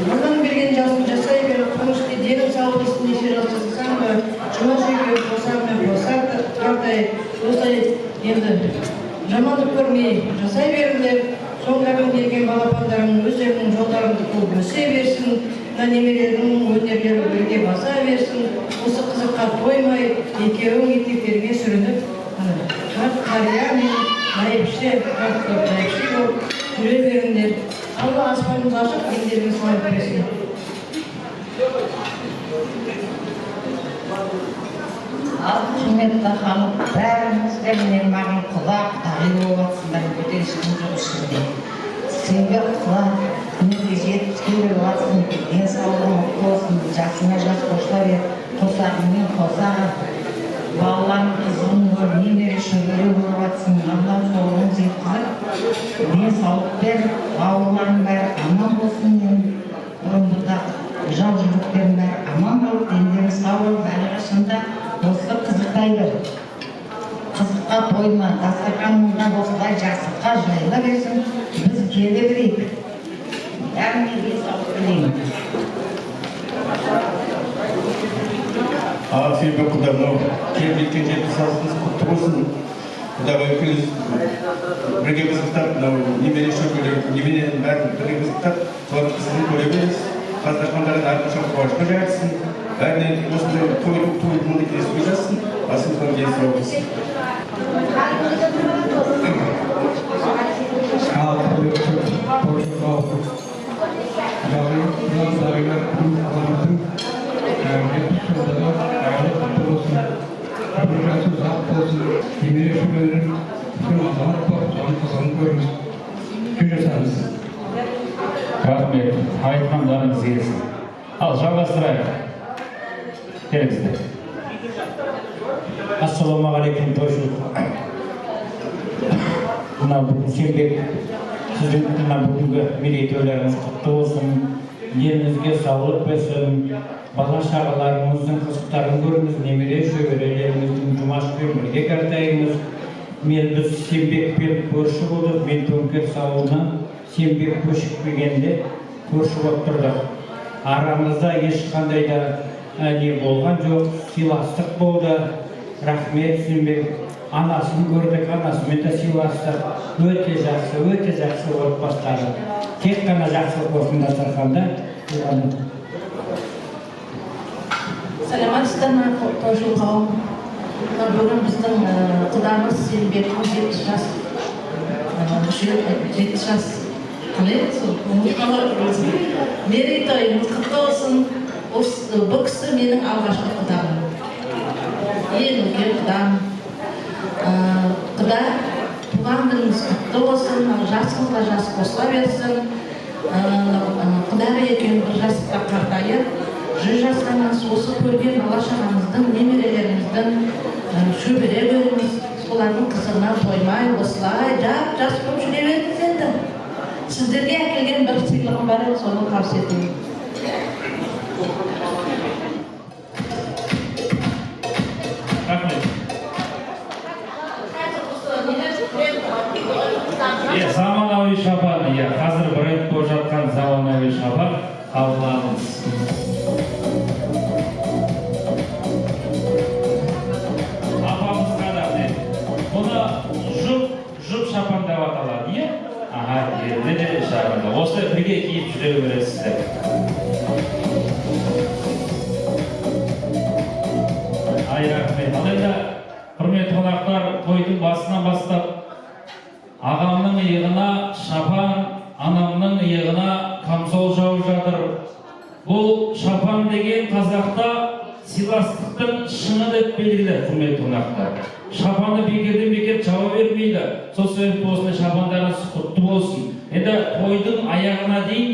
Алланың берген жасын жасай беріп, қонышты денің сау болсын десе жасасаң ба, жұмаш үйге қосағымен қосақ қартай, осылай енді жамандық көрмей жасай беріңдер. Соңғы келген балапандарың өздерінің жолдарыңды қуып өсе берсін, немерелерінің өнерлері бірге баса берсін. Осы қызыққа тоймай, екеуің етектерге сүрініп, қария мен найыпшы болып жүре беріңдер. Алла аспанымыз ашық, еңдеріңіз салып берсін. Құрметті ханым, бәріңіздер мен маған құда құдағи болып жатсыңдар, өте ешкім жоқ ішінде. Сенбек құда күнге жетіп келіп жатсың, денсаулығың мықты болсын, жасыңа жас қосыла бер, қосағыңмен қосағы, балаларың қызығың немере шөбере болып жатсың, Аллам жолыңыз жеткізіп, денсаулық бер, бауырларың бәрі аман болсын, бұрынғыда жау жүректерің бәрі аман болып, дендерің сау болып, әрқашанда осы қызықтайды. Қызыққа тойма, дастарханыңда осылай жасыққа жайыла берсін, біз келе берейік. Бәріне денсаулық тілеймін. Сенбек құда, мынау келіп жеткен жетпіс жасыңыз құтты болсын. Құдаға екеуіңіз бірге қызықтап, мынау немере шөберелер, немеренің бәрін бірге қызықтап, солардың қызығын көре беріңіз. Дастархандарын әрқашан қуанышқа жайылсын. Бәріне осындай той кездесуге жазсын, басымыздан денсаулық болсын. Рахмет, айтқандарыңыз келсін. Ал жалғастырайық. Келіңіздер. Ассалаумағалейкум, тойшыл. Мына Сенбек, сіздің бүгінгі мерейтойларыңыз құтты болсын. деніңізге саулық берсін, бала шағаларыңыздың қызықтарын көріңіз, немере шөберелеріңіздің жұмашпен бірге қартайыңыз. Мен біз Сембекпен көрші болдық, мен Төңкеріс ауылынан Сембек көшіп келгенде көрші болып тұрдық. Арамызда ешқандай да не болған жоқ, сыйластық болды. Рахмет Сембек. Анасын көрдік, анасымен де сыйластық. Өте жақсы отбасылары. Тек қана жақсылық болсын дастарханда. Саламатсыздар ма, Тойшыл қауым? Бүгін біздің құдамыз Сембек 7 жас. 7 жас. Қалай сол? Мерейтойымыз құтты болсын. Бұл кісі менің алғашқы құдамым. Ең үлкен құдам. Құда туған күніңіз құтты болсын, жасыңызға жас қосыла берсін. Құда екен бір жасқа қартайып, 100 жастамыз осы көрген бала-шағамыздың, немерелеріміздің шөбере көріңіз, солардың қызығына тоймай, осылай жас болып жүре беріңіз енді. Сіздерге әкелген бір сыйлығым бар, соны табыс етейін. Заманауи шапан, қазір бренд болып жатқан заманауи шапан қабылдаңыз. Апамызға да бұны жұп шапан деп аталады, е? Міне шапанда. Осы бірге киіп жүре бересіздер. Рахмет. Алайда, құрметті қонақтар, тойдың басынан бастап ағамның иығына шапан, анамның иығына камзол жауып жатыр. Бұл шапан деген қазақта сыйластықтың шыңы деп белгілі, құрметті қонақтар. Шапанды бекерден бекер жауа бермейді. Сол себепті осындай шапандарыңыз құтты болсын. Енді тойдың аяғына дейін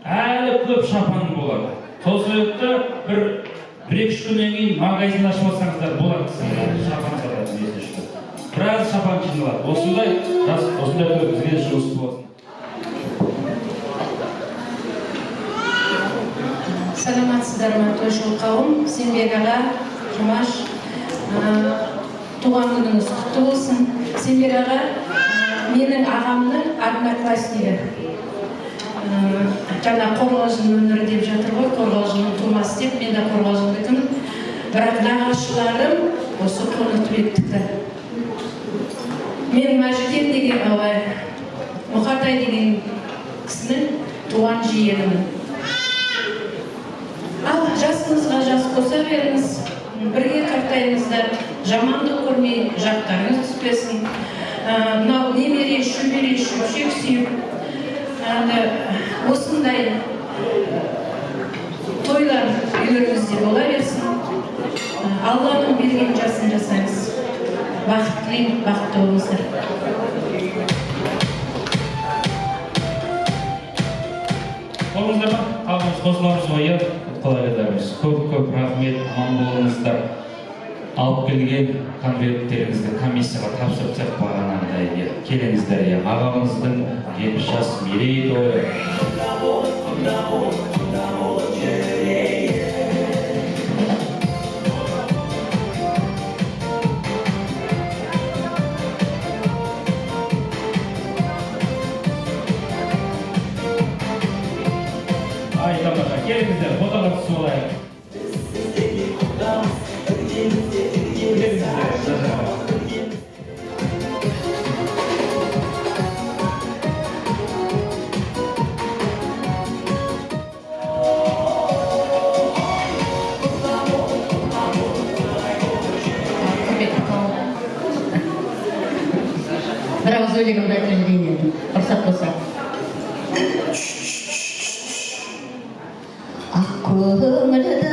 әлі көп шапан болады. Сол себепті бір-екі күннен кейін магазин ашып алсаңыздар болады. Шапан сататын ешті. Біраз шапан жиналады. Осындай бізге жұмыс болсын. Саламатсыздар ма, Тойшыл қауым? Сембек аға, Жұмаш, туған күніңіз құтты болсын. Сембек аға, менің ағамның однокласснигі. Жаңа Қорғалжын өнері деп жатыр ғой, Қорғалжынның тумасы деп, мен де Қорғалжындікімін. Бірақ нағашыларым осы Қоныртбектікі. Мен Мәжікен деген, Мұқатай деген кісінің туған жиенімін. Ал жасыңызға жас қоса беріңіз, бірге қартайыңыздар, жамандық көрмей, жақтарыңыз түспесін. Мынау немере, шөбере, шөпшек сүйіп, осындай тойлар үйлеріңізде бола берсін. Алланың берген жасын жасаңыз. Бақыт тілеймін, бақытты болыңыздар. Қолыңыздар ма? Қалғымыз қосыламыз ойы, қолайларымыз. Көп рахмет, аман болыңыздар. Алып келген конверттеріңізді комиссияға тапсырып бағанағыдай келіңіздер. Ағамыздың 70 жас мерейтойы. Келіңіздер, фотоға түсіп олайық. Бір ауыз өлегімді айтайын дейін, рұқсат болса. Көңілді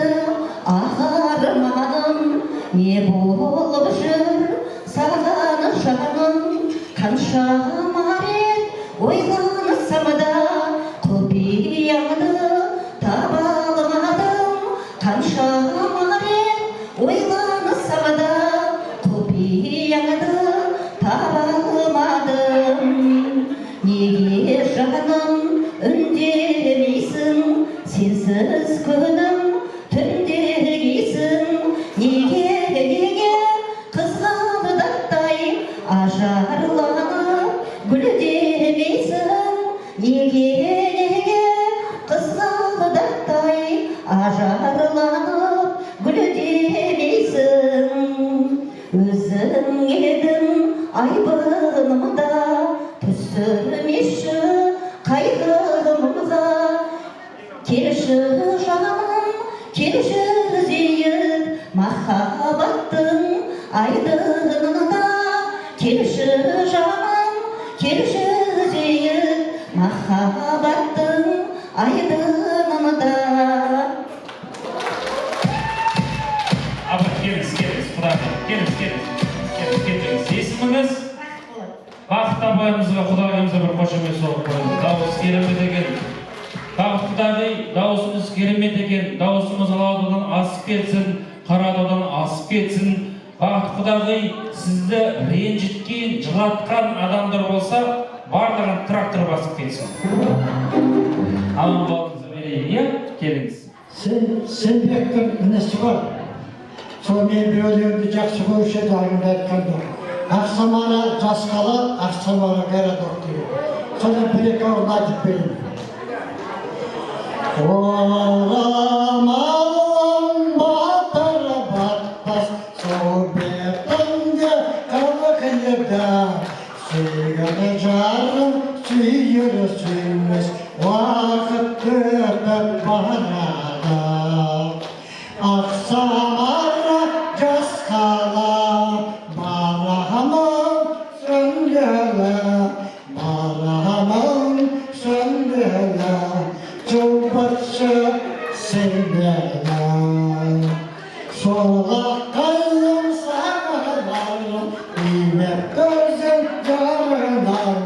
ағармадым, не болып жүр саған жаным, қанша рет ойлансам да құпияңды таба алмадым, қанша рет ойлансам да құпияңды таба алмадым. Неге жаным үндемейсің? ажарланып гүлдемейсің, неге қызғалдақтай ажарланып гүлдемейсің. Өзің едің айбынымда түсірмеші қайғымыза. Келші жаным, келші зейін махаббаттың айдынында. Келші жаным, келші зейін махаббаттың айдынында. Абай, келіңіз, құдағым, келіңіз. Есіміңіз? Бақыт абайымызға, құдағымызға бір қошемет соғып қойыңыз. Дауыс керемет екен. Бақыт құдағи, дауысыңыз керемет екен. Дауысыңыз алаудан асып кетсін, қарадаудан асып кетсін. Бақыт құдағи, сізді ренжіткен, жылатқан адамдар болса, барлығын трактор басып кетсін. Аман болыңыз берейін, келіңіз. Сенбектің інісі бар. Сол мен бір өлеңді жақсы көруші еді айында айтқанда. Ақсамара жас қала, Ақсамара городок дейді. Содан бір-екі ауыз айтып берейін. Орамалым батыр батпас, сол бетіңде қылық еді. Сүйгені жарым, сүйері сүймес, уақыт өтіп барады. Ақсамара жас қала, барамын сөндірі, барамын сөндірі, жұлбытшы сендері. Солақайым сағаларым, имек көзім жарылар,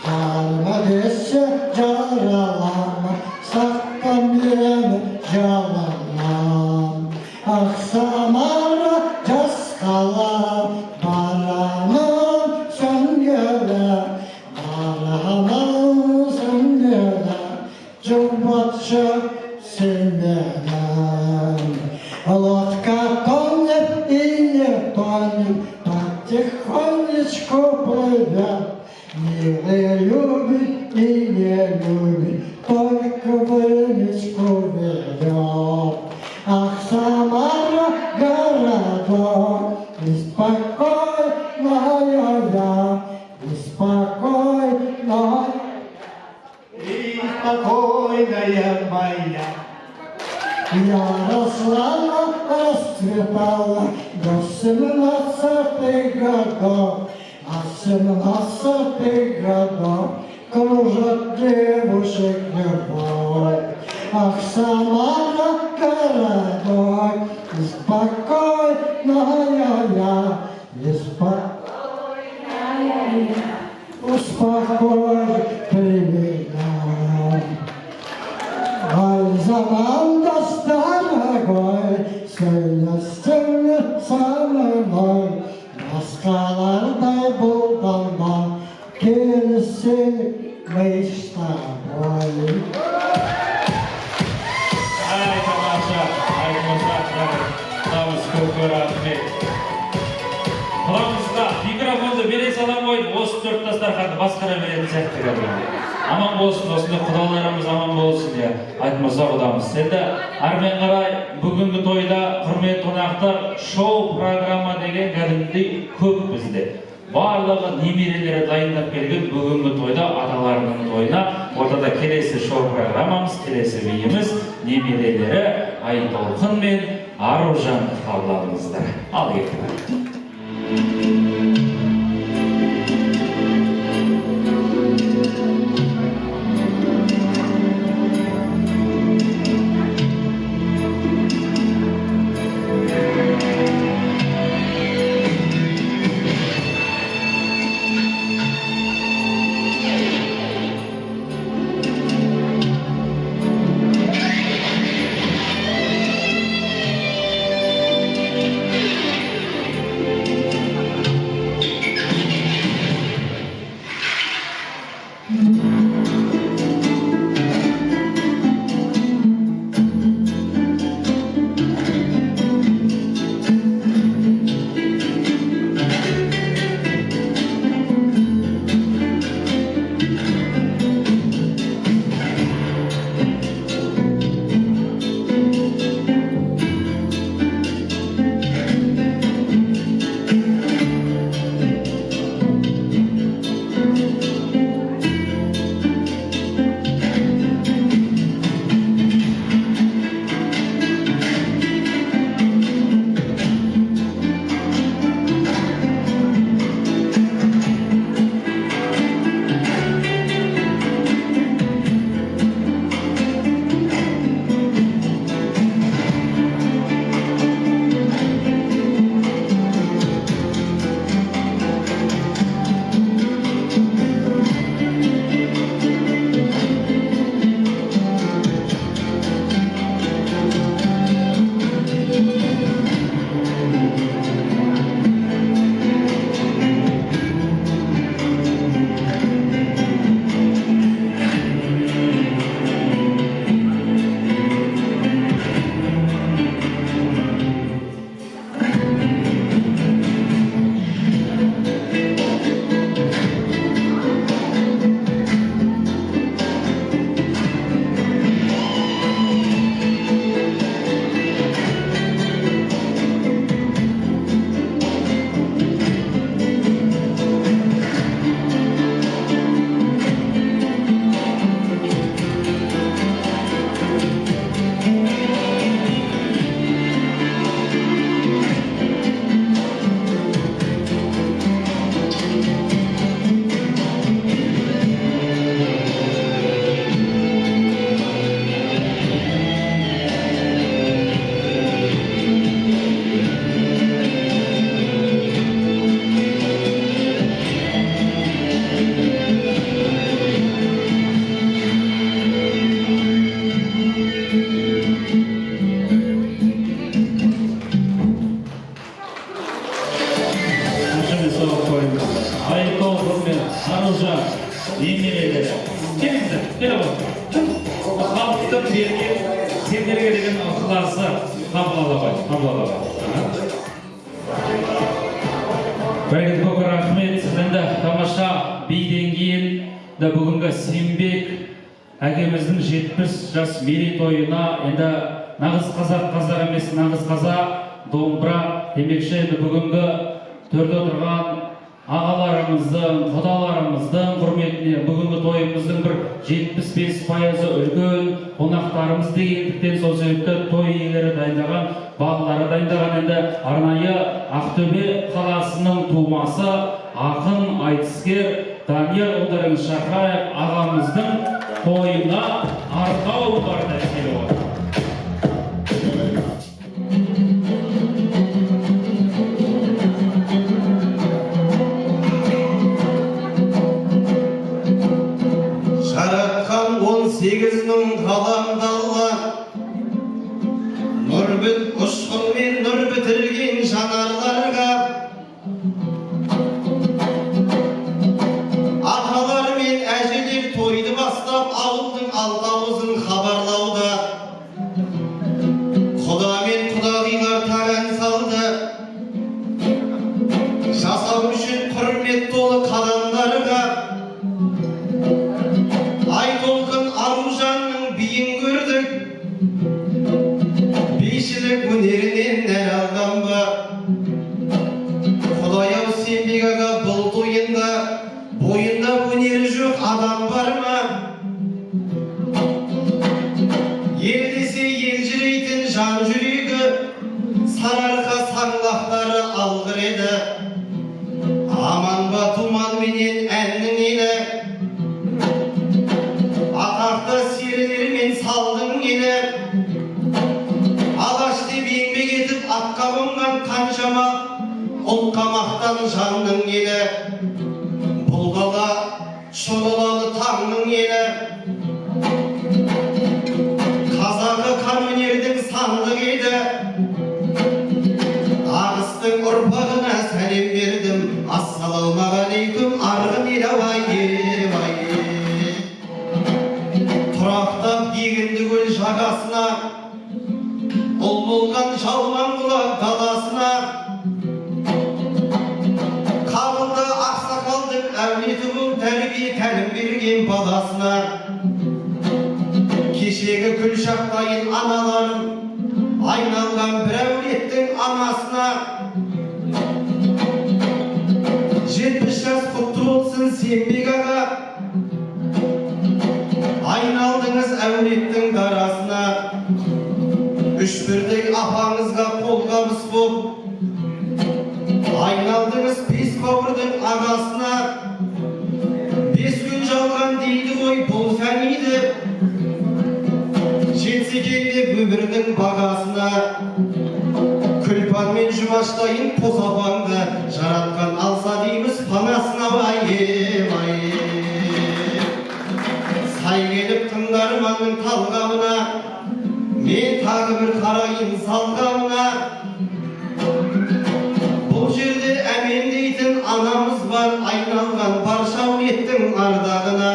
жарма десе жаралама, сақтан мені жалалам. Ақсамара жас қала, барамын сөндірі, барамын сөндірі, жұлбытшы сендері. Лодка тонет и не тонет, потихонечку плывет. Милый любит и не любит, только вымечку ведет. Ақсамара городок, неспокойная я, неспокойная моя. Я росла, расцветала до 17 годов, а 17 годов кружат девушек любовь. Ақсамара городок, неспокойная я, успокой меня. Ай, заман дорогой, сөйлестіңі со мной, басқалардай бұлданма, келісек мы с тобой. Ай, тамаша, дауыс көп рахмет. Құлағыңызға микрофонды бере сала қойып, осы 4 дастарханды басқара беретін сияқты көрінеді. Аман болсын, осында құдаларымыз аман болсын, айтмаса құдамыз. Енді әрмен қарай бүгінгі тойда құрметті қонақтар шоу программа деген кәдімгідей көп бізде. Барлығы немерелері дайындап келген бүгінгі тойда аталарының тойына. Ортада келесі шоу программамыз, келесі биіміз немерелері Айтолқын мен Аружан қабылдаңыздар. Ал кетті. Аружан, немерелері. Келіңіздер, келе ғой. Халықтың берген сендерге деген ықыласы қабыл алабай. Біргіт көк рахмет, сіздің тамаша биден кейін бүгінгі Сембек әкеміздің 70 жас мерейтойына енді нағыз қазақ емес, нағыз қазақ домбыра демекші енді бүгінгі төрде отырған ағаларымыздың, құдаларымыздың құрметіне бүгінгі тойымыздың бір 75% үлкен қонақтарымыз дегендіктен сол себепті той иелері дайындаған, бағлары дайындаған енді арнайы Ақтөбе қаласының тумасы ақын айтыскер Данияр Ұлдарың Шақраев ағамыздың тойына арқау барда келіп отыр. Жаратқан 18 мың ғаламдалған нұр ұшқын мен нұр бітірген жанарларға аталар мен әжелер тойды бастап ауылдың алтауызын хабарлауда құда мен құдағилар таған салды жасау үшін құрмет толы қадамдарға Айтолқын Аружанның биін көрдік бейшілік өнерінен нәр алған ба Құдай-ау Сембек аға бұл тойында бойында өнері жоқ адам бар ма ел десе ел жүрейтін жан жүрегі сарыарқа саңлақтары алғыр еді аман ба думан менен әннің елі атақты серілермен салдың ені алаш деп еңбек етіп атқа қонған қаншама ұлтқа мақтан жанның елі бұл қала шұғылалы таңның елі қазағы қанөнердің сандық еді ағыстың ұрпағына сәлем бердім ассалаумағалейкум арғын ел абай тұрақтап егінді көл жағасына ұл болған жалман құлақ даласына қабылда ақсақалдың әулеті бұл тәрбие тәлім берген баласына кешегі күл шақтайын аналарым айналған бір әулеттің анасына 70 жас құтты болсын Сембек аға айналдыңыз әулеттің дарасына үш бірдей апаңызға қолғабыс боп айналдыңыз бес бауырдың ағасына 5 күн жалған дейді ғой бұл фәниді жетсе екен өмірдің бағасына күлпан мен жұмаштайын қосапаңды жаратқан алса дейміз панасына сай келіп тыңдарманның талғамына мен тағы бір қарайын салғамына бұл жерде әмен дейтін анамыз бар айналған барша әулеттің ардағына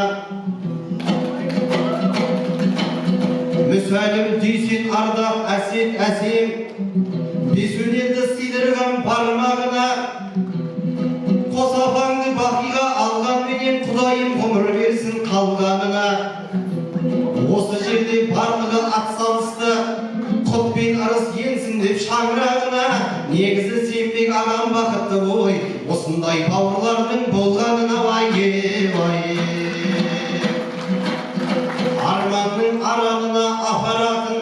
мүсәлім дүйсен ардақ әсет әсем бес өнерді сыйдырған бармағына қосапаңды бақиға алған менен құдайым ғұмыр берсін қалғанына осы жерде барлығы атсалысты құт пен ырыс енсін деп шаңырағына негізі Сембек ағам бақытты ғой осындай бауырлардың болғанына арманның аралына апаратын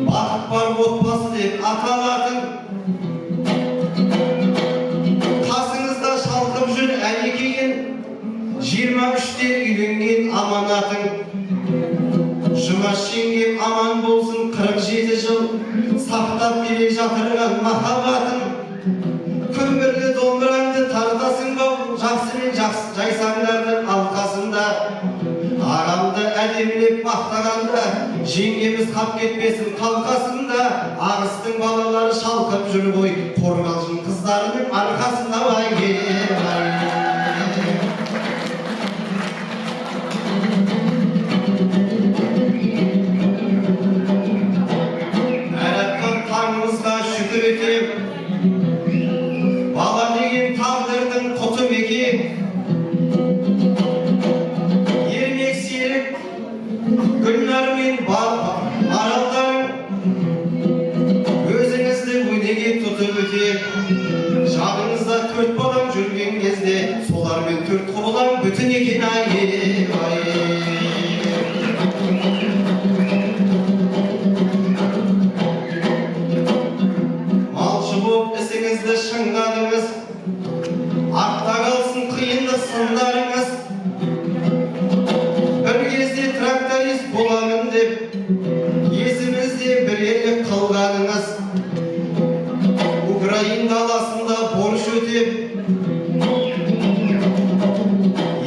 бақыт бар отбасы деп аталатын қасыңызда шалқып жүр әнекейін 23-те үйленген аманатың жұмаш жеңгем аман болсын 47 жыл сақтап келе жатырған махаббатын көмірлі домбыраңды тартасың бау жақсы мен жайсаңдардың алқасында ағамды әдемілеп мақтағанда жеңгеміз қап кетпесін қалқасында ағыстың балалары шалқып жүр ғой қорғалжын қыздарының арқасында мінеки ермек серік Гүлнар мен Маралдарың өзіңізді өнеге тұтып өте жағыңызда 4 балаң жүрген кезде солармен 4 құбылаң бүтін екен ай. Малшы боп ісіңізді шыңдадыңыз, артта қалсын қиындық сындарыңыз. Бір кезде тракторист боламын деп есімізде бір ерлік қылғаныңыз. Украин даласында борыш өтеп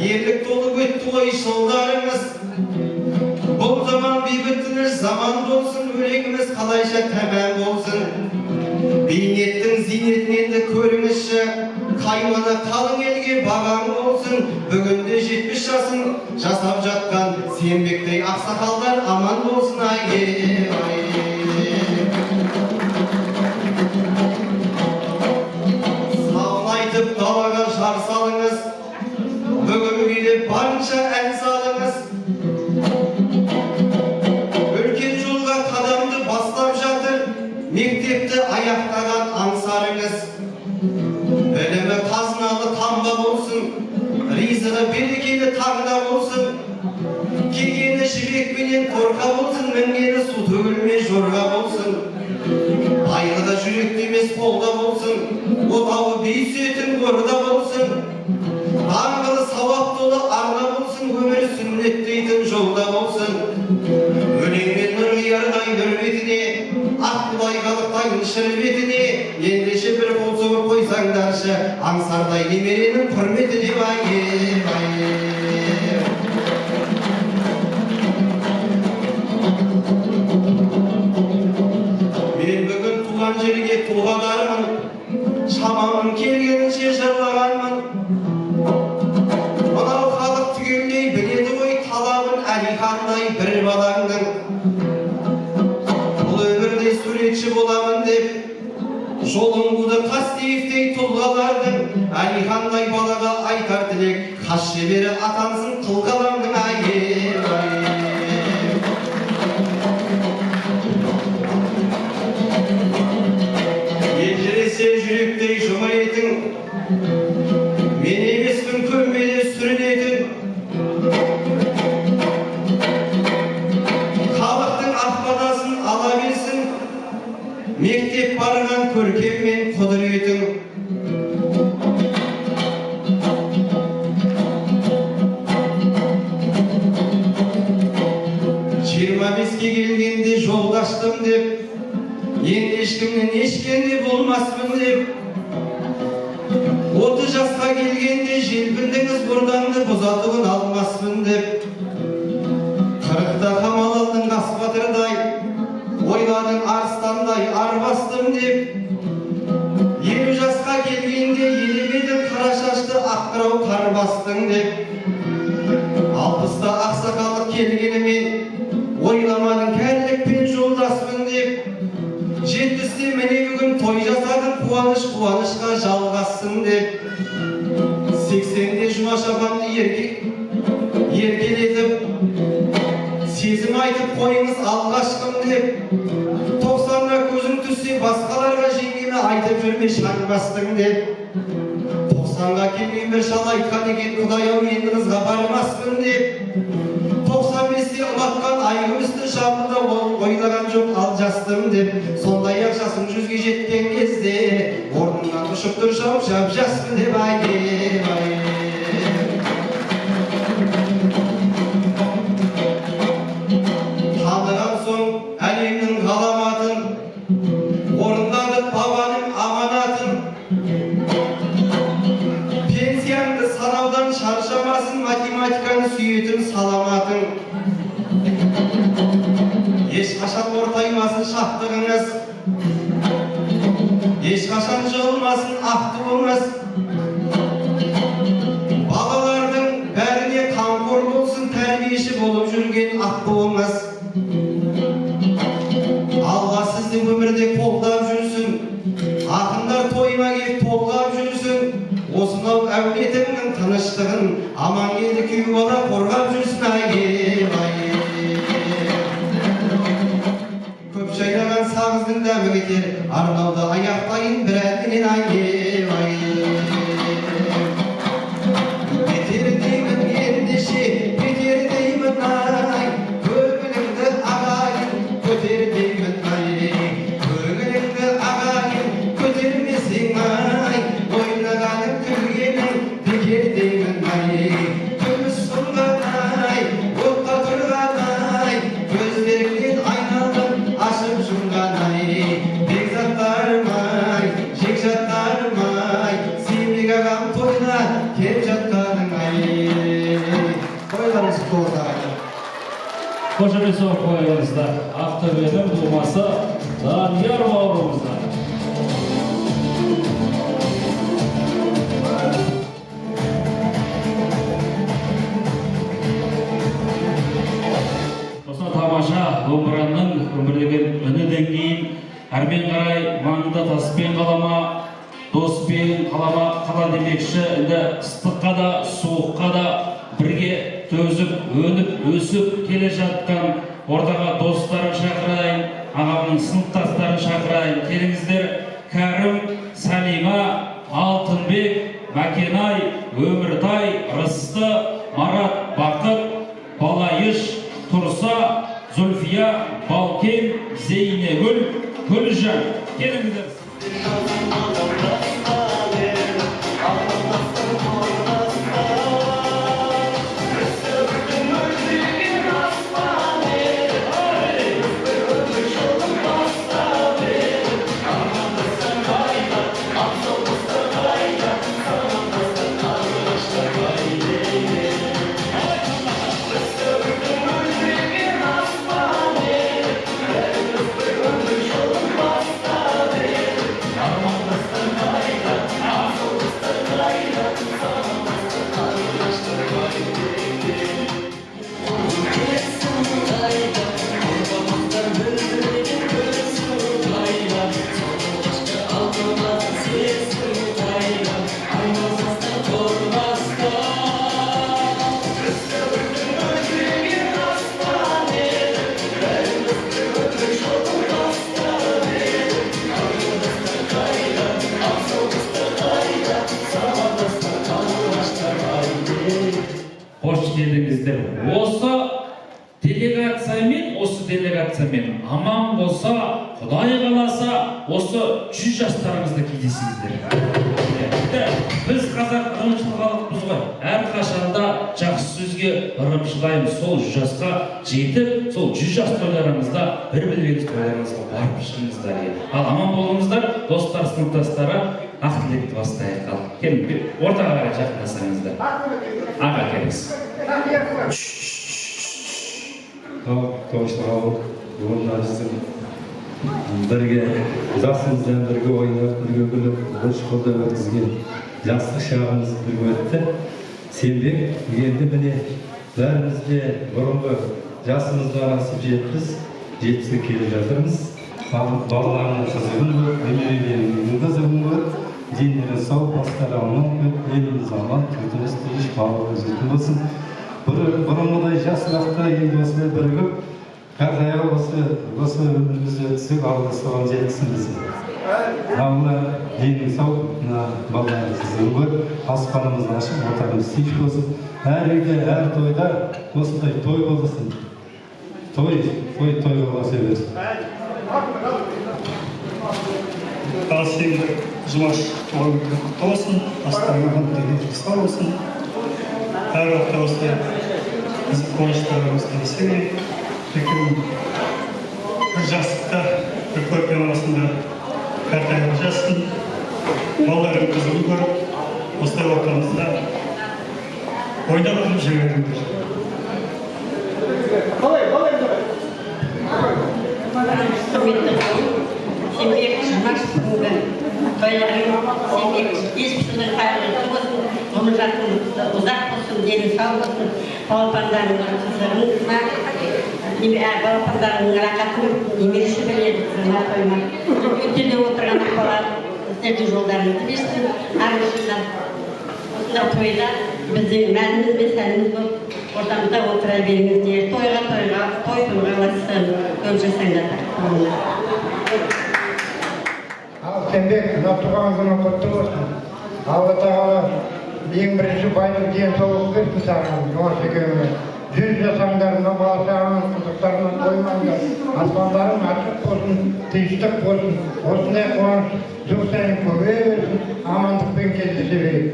ерлік толып өтті ғой жылдарыңыз. Бұл заман бейбіт заман болсын, өлеңіміз қалайша тәмам болсын. Бейнеттің зейнетін енді көріңізші, қайманы қалың елге бағаң болсын. Бүгінде 70 жасын жасап жатқан Сембектей ақсақалдар аман болсын ай. Сауын айтып далаға жар салыңыз, бүгін келіп барынша ән салыңыз. Үлкен жолға қадамды бастап жатыр, мектепті аяқтаған аңсарыңыз. Білімі қазыналы таңба болсын, ризығы берекелі таңда болсын. Кегені жібекпенен торқа болсын, мінгені су төгілмей жорға болсын. Айлығы жүректе емес қолда болсын, отауы бейсетін қорда болсын. Даңғылы сауап толы арна болсын, өмірі сүннет дейтін жолда болсын. Өлеңмен нұр ұярдай нұр бетіне, аққұлай қалықтайын шірбетіне, ендеше бір қол соғып қойсаңдаршы, аңсардай немеренің құрметіне бай. Мен бүгін туған жерге туғандармын, шамамын келгенінше жырлағанмын. Мынау халық түгелдей біледі ғой талабын Әлихандай бір балаңның. Бұл өмірде суретші боламын деп жолын қуды Қастеевтей тұлғалардың. Әлихандай балаға айтар тілек, қас шебері атансын қылғаламның ай. Елжіресе жүректей жұмыр етің, мен емеспін көмбеде сүрінетін. Халықтың ақбадасын ала берсін, мектеп барған көркем мен құдыретің. 25-ке келгенде жолдаштым деп, енді ешкімнен ешкенде болмаспын деп. 30 жасқа келгенде желпіндіңіз бұрданды бұзатуын алмаспын деп. 40-та қамал алдың қасбатырдай, ойладың арыстандай арбастым деп. 50 жасқа келгенде елемедің қара шашты аққырау қарбастың деп. 60-та ақсақалық келгенімен ойламадың кәрілікпен жолдаспын деп. 70-те міне бүгін той жасадың, қуанышқа жалғассың деп. 80-де жұмаш апамды еркелетіп, сезім айтып қойыңыз алғашқым деп. 90-да көзің түссе басқаларға жеңгені айтып жүрме шаңбастың деп. 90-ға келген бір шал айтқан екен, Құдай-ау енді қызға бармаспын деп. 95-те ұлатқан айғымысты жабылда ойлаған жоқ алжастым деп. Сондай ақ жасым 100-ге жеткен кезде орнымнан ұшып тұр жап жаспын деп Таныған соң әлемнің ғаламатын, орындадық бабаның аманатын. Пенсиянды санаудан шаршамасын, математиканы сүйетін саламатын. Ешқашан ортаймасын шақтығыңыз, ешқашан жығылмасын ақтығыңыз. Балалардың бәріне қамқор болсын, тәрбиеші болып жүрген аққуыңыз. Алла сізді өмірде қолдап жүрсін, ақындар тойма кеп толғап жүрсін. Осынау әулетіңнің елінің тыныштығын аман келді күй бала қорғап жүрсін ай. Көп шайнаған сағыздың дәмі кетер, арнауды аяқтайын бір әнінен ай. Кетер деймін ендеше, кетер деймін ай, көңіліңді ағайын, көтер деймін ай. Көңіліңді ағайын, көтермесең ай, ойнағаның күлгенің бекер деймін ай. Күміс сұлған ай, отқа тұрған ай, көздеріңнен айналдым ашып жұмған ай. Бекзаттарым ай, жекжаттарым ай, Сембек ағам тойына кеп жатқаның ай. Тойларыңыз құтты болсын. Қошемесов қойыңыздар. Ақтөбенің тумасы Данияр бауырымыздар. Осыны тамаша домбыраның өмірлеген үніден кейін әрмен қарай маңында таспен қалама, доспен қала демекші, енді ыстыққа да, суыққа да бірге төзіп, өніп, өсіп келе жатқан ортаға достарын шақырайын, ағамның сыныптастарын шақырайын. Келіңіздер, Кәрім, Салима, Алтынбек, Мәкенай, Өміртай, Рысты, Марат, Бақыт, Балайыш, Тұрса, Зульфия, Балкен, Зейнегүл, Гүлжан. Келіңіздер. Осы делегациямен аман болса, Құдай қаласа, осы 100 жастарыңызды кездесіңіздер. Біз қазақ ырымшыл халықпыз ғой. Әрқашанда жақсы сөзге ырымшылаймыз. Сол 100 жасқа жетіп, сол 100 жас тойларыңызда бір білгеніз тойларыңызға барып шығыңыздар. Ал аман болыңыздар, достар, сыныптастары, ақ тілекті бастайық. Ал келin, ортаға қарай жақындасаңыздар. Аға келіңіз. Тоғышты бүгін біздің бірге жасымыздан бірге ойнап, бірге күліп, бір школда өткізген жастық шағымыз бірге өтті. Сембек, енді міне бәріміз де бұрынғы жасымызға асып жетпіске келіп жатырмыз. Балаларының қызығын көріп, немерелерінің қызығын көріп, дендері сау, бастары аман көріп, еліміз аман, төтіміз тыныш, халық өзгерген болсын. Бұрынғыдай жас уақытта енді осылай бірігіп, әрқайғы осы өмірімізді өтсек, Алла соған жеткізсін десін. Алла денің сау, балаларының қызығын көріп, аспанымызды ашып, отанымыз тыныш болсын. Әр үйде, әр тойда осындай той болсын. Той болса берсін. Ал сенбі Жұмаш туған күні құтты болсын, астанадан деніңіз сау болсын. Әр уақытта осылай біздің қуаныштарымызды есеме, бір жастықта, бір көрпен арасында қартайып жассын, балалардың қызығын көріп, осылай ортамызда ойнап жүріп жіберіңдер. Сембек Жұмаш бүгін тойларың Сембек 70 жылдың қайырлы болсын, ғұмыр жастығың ұзақ болсын, дені сау болсын, балапандарыңның қыздарыңызға, балапандарыңның рақатын немере шөберелерді қызына тойма. Өттерде отырған ақбалар сіздердің жолдарыңызды берсін, әрқашанда осындай тойда біздің мәніміз бен сәніміз болып ортамызда отыра беріңіздер. Тойға ластан көп жасаңдар. Ал Сембек, мына туған күні құтты болсын. Алла тағала ең бірінші байлық денсаулық берсін саған, жуас екеуіңе. 100 жасаңдарына, бала-шағаңның қызықтарынан тоймаңдар. Аспандарың ашық болсын, тыныштық болсын. Осындай қуаныш жыл сайын көбейе берсін, амандықпен кездесе берейік.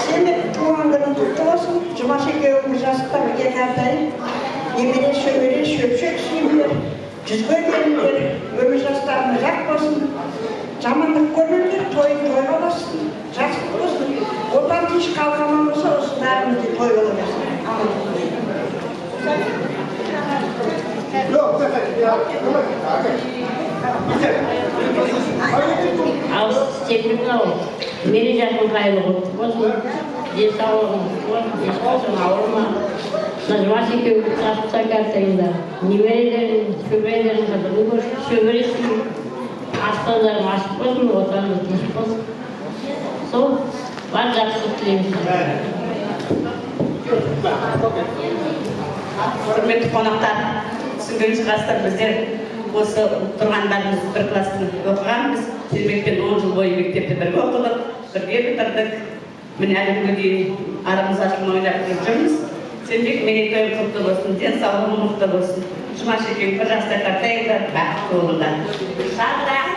Сембек туған күнің құтты болсын. Жұмаш екеуіңіз жастықта бірге қартайып, емеле шөбере шөпшек сүйіңдер, жүзге беріңдер, өмір жастарың ұзақ болсын. Жамандық көрмеңдер, тойың тойға болсын, жақсылық болсын. Отан тыныш қалқаман болса, осы бәрімізде той бола берсін. Ал Сембек ауыл, мере жақын қайырлы құтты болсын. Денсаулығың болсын, ешқашан ауырма. Жұмаш екеуіңіз жастықта қартайыңдар. Немерелерің, шөберелерің қадірлі болсын, шөбере сүйіп, аспандарың ашық болсын, отанымыз тыныш болсын. Сол бар жақсылық тілейміз. Құрметті қонақтар, түсінгеніңіз жастар, біздер осы тұрғандарымыз бір классын оқығанбыз. Сембекпен 10 жыл бойы мектепте бірге оқыдық, бірге бітірдік. Міне әлі күнге дейін арамыз ашылмай ойнап жүрміз. Сембек мерейтойың құтты болсын, денсаулығың мықты болсын. Жұмаш екеуің бір жаста қартайыңдар, бақытты болыңдар. Шаңырақ!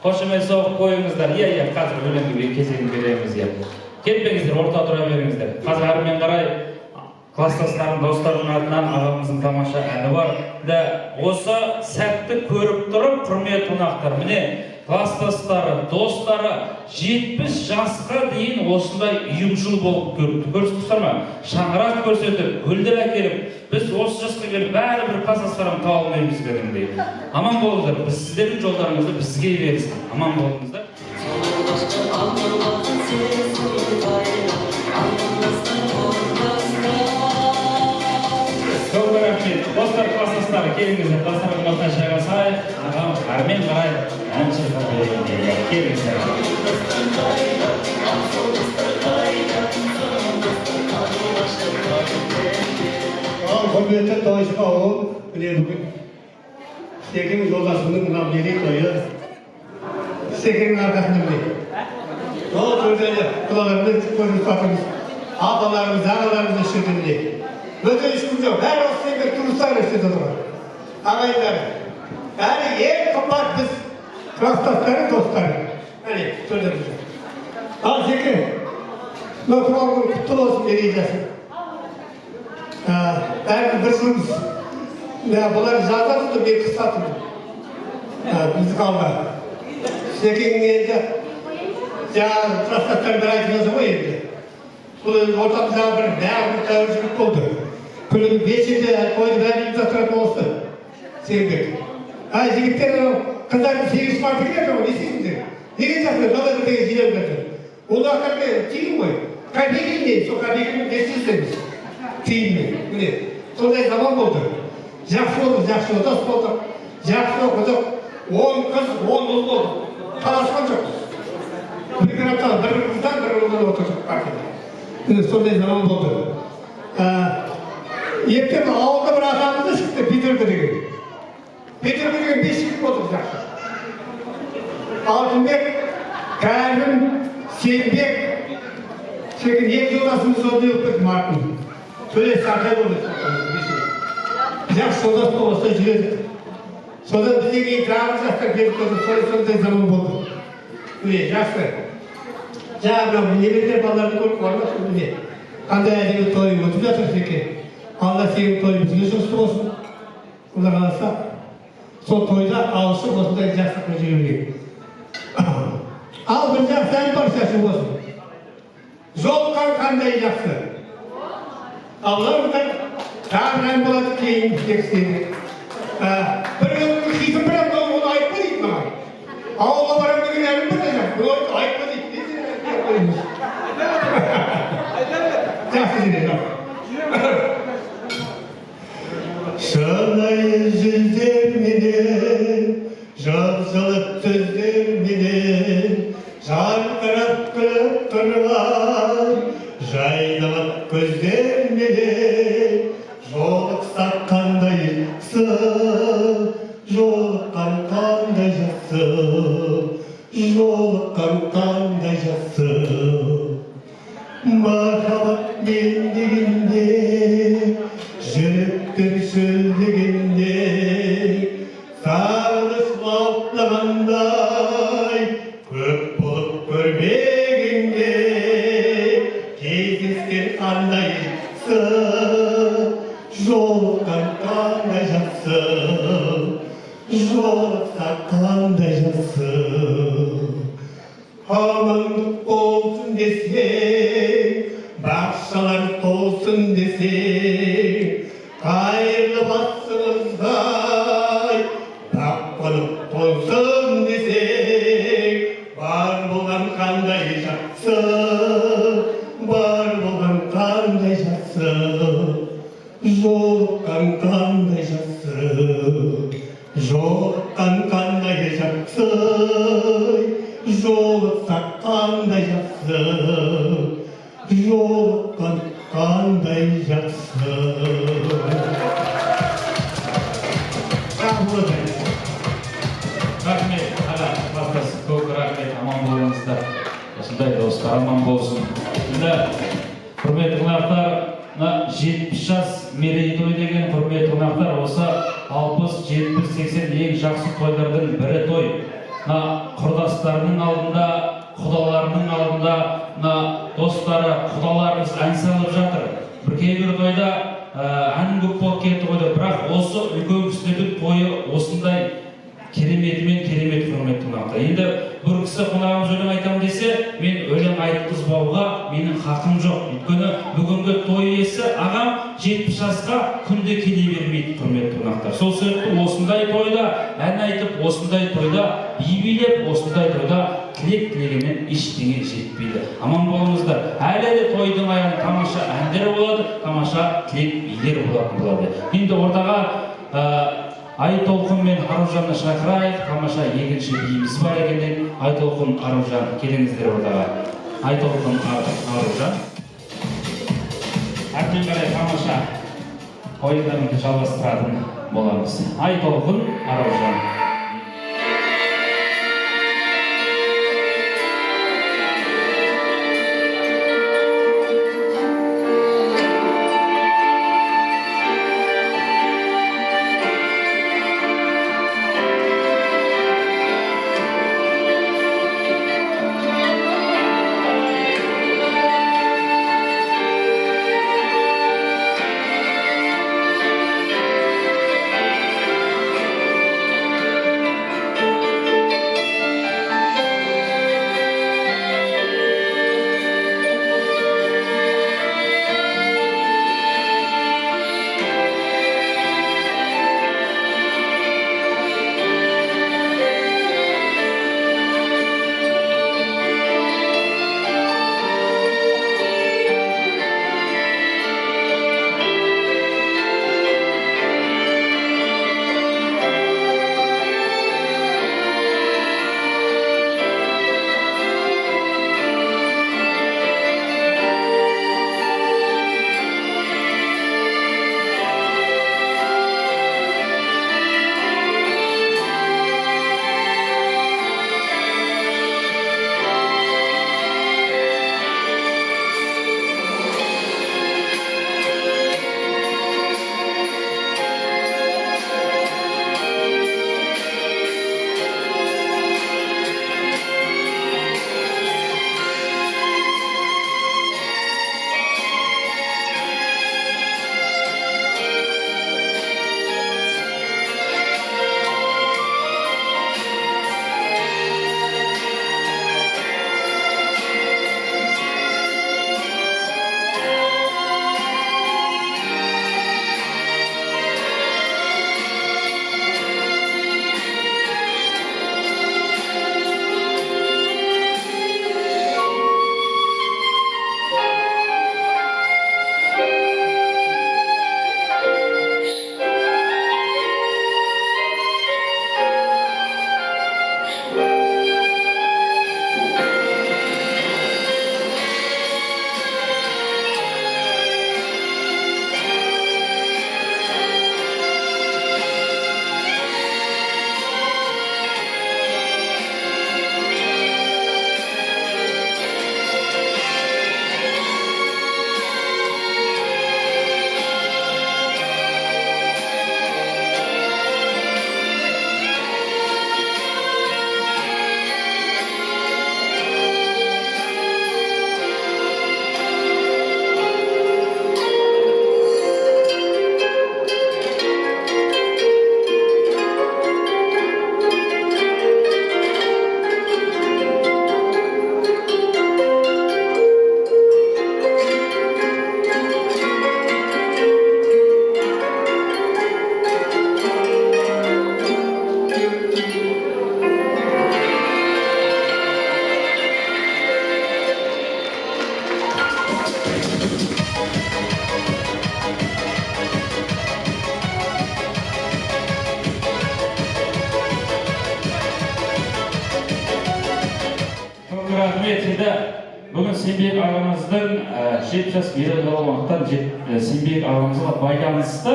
Қошемет соғып қойыңыздар. Иә, қазір өлеңге кезегін береміз. Кетпеңіздер, орта тұра беріңіздер. Қазір әрмен қарай класстастарым, достарымның атынан ағамыздың тамаша әні бар. Осы сәтті көріп тұрып, құрмет қонақтар, міне класстастары, достары 70 жасқа дейін осындай ұйымшыл болып көріпті. Көрсетіңіздер ме? Шаңырақ көрсетіп, гүлдер әкеліп, біз осы жасқа келіп бәрі бір класстастарым таба алмаймыз дегендей. Аман болыңыздар, біз сіздердің жолдарыңызды бізге берсін. Аман болыңыздар. Көп рахмет. Достар, класстастары, келіңіздер, достардың ортасына жайғасайық. Ағам әрмен қарай ән шырқап берейін. Келіңіздер. Құрметті тойшыға ол, міне бүгін Секенің жолдасының мына мерейтойы, Секенің арқасында міне. Ол көздері құлаларымыз көрініп жатырмыз, апаларымыз, ағаларымыз ішінде. Өте ешкім жоқ, бәрі осы Сембек туыстар істеді тұрған. Ағайындар, әрі ең қымбат біз класстастары, достары. Әне, сөздеріміз жоқ. Ал Секен, мына туған күн құтты болсын мерейтасы. Әрі бір жылымыз. Бұлар жазатыды, мен қысатыды. Бізді қалға. Секенің енді жаңағы класстастар бір айтып жазы ғой енді. Бұл ортамыздағы бір нағыз тәуелсіздік болды. Күнінің 5-інде тойды бәрі ұйымдастыратын осы Сембек. Жігіттер қыздардың 8 марты келеді ғой, не істейсіңдер? Неге жасыр? Жолда деген жинап жатыр. Ол ақырғы тиын ғой. копейкин сол копейканы бесіздеміз тиынмен міне сондай заман болды жақсы болды жақсы одас болдық жақсы оқыдық 10 қыз 10 ұл болдық таласқан жоқпыз бір грамоталы бір қыздан бір ұлдан отырдық партияда сондай заман болды ертең ауылда бір ағамыз шықты Петербург деген 5 жігіт болдық жақсы Алтынбек, Кәрім, Сейітбек, секен 2 жолдасымыз ондай болып кетті марқұм. Төле сарқай болды. Жақсы жолдас болса жүредік. Содан бізден кейін тағы жастар келіп тұрды, сондай заман болды. Міне, жақсы. Жаңағы немерелер балаларды көріп қуанып міне. Қандай әдемі той өтіп жатыр секен. Алла сенің тойың бізге жұсты болсын. Құдай қаласа, сол тойда алысып осындай жақсылықпен жүре берейік. Ал бір жақсы ән бар шашы болсын. Жолыққан қандай жақсы. Алларыңдар тағы ән болады кейін текстеді. Бір өңгі хитім бір ән оны айтпа дейді маған. Ауылға барам деген әнім бір де жақсы. Оны айтпа дейді. Жақсы жіне жақсы. Шынайы жүздерменен Жан-жалып сөздерменен жарқырап күліп тұрған жайнап көздерменен жолықсақ қандай жақсы жолыққан қандай жақсы жолыққан қандай жақсы махаббат мен дегенде жүректер шөлдегенде сағыныш лаулағандай көп болып көрмегенде кездескен қандай жақсы жолыққан қандай жақсы жолықсақ қандай жақсы амандық болсын десең бақшалар толсын десең қайырлы басыңыздай тапқылып толсын десең бар болған қандай жақсы бар болған қандай жақсы жолыққан қандай жақсы жолыққан қандай жақсы жолықсақ қандай жақсы жолыққан қандай жақсы Рахмет, аға, бастасы көп рахмет, аман болыңыздар. Осындай достар аман болсын. Енді, құрметті қонақтар, 70 жас мерейтой деген құрметті қонақтар, осы 60, 70, 80 ең жақсы тойлардың бірі той. Құрдастарының алдында, құдаларының алдында, достары, құдаларымыз ән салып жатыр. Бір кейбір тойда ән көп болып кетті қойды, бірақ осы үлкен кісілердің тойы осындай кереметімен керемет құрметті қонақтар. Енді бір кісі қонағымыз өлең айтамын десе, мен өлең айтқызбауға менің хақым жоқ. Өйткені бүгінгі той иесі ағам 70 жасқа күнде келе бермейді құрметті қонақтар. Сол себепті осындай тойда ән айтып, осындай тойда би билеп, осындай тойда тілек тілегеннен ештеңе жетпейді. Аман болыңыздар. Әлі де тойдың аяғында тамаша әндер болады, тамаша тілек билер болады. Енді ортаға Айтолқын мен Аружанды шақырайық, тамаша екінші биіміз бар екенден. Айтолқын, Аружан, келіңіздер ортаға. Айтолқын, Аружан. Әрмен қарай тамаша ойындарымызды жалғастыратын боламыз. Айтолқын, Аружан. Сембек ағамыздың 7 жас мерейтойлықтан Сембек ағамызға байланысты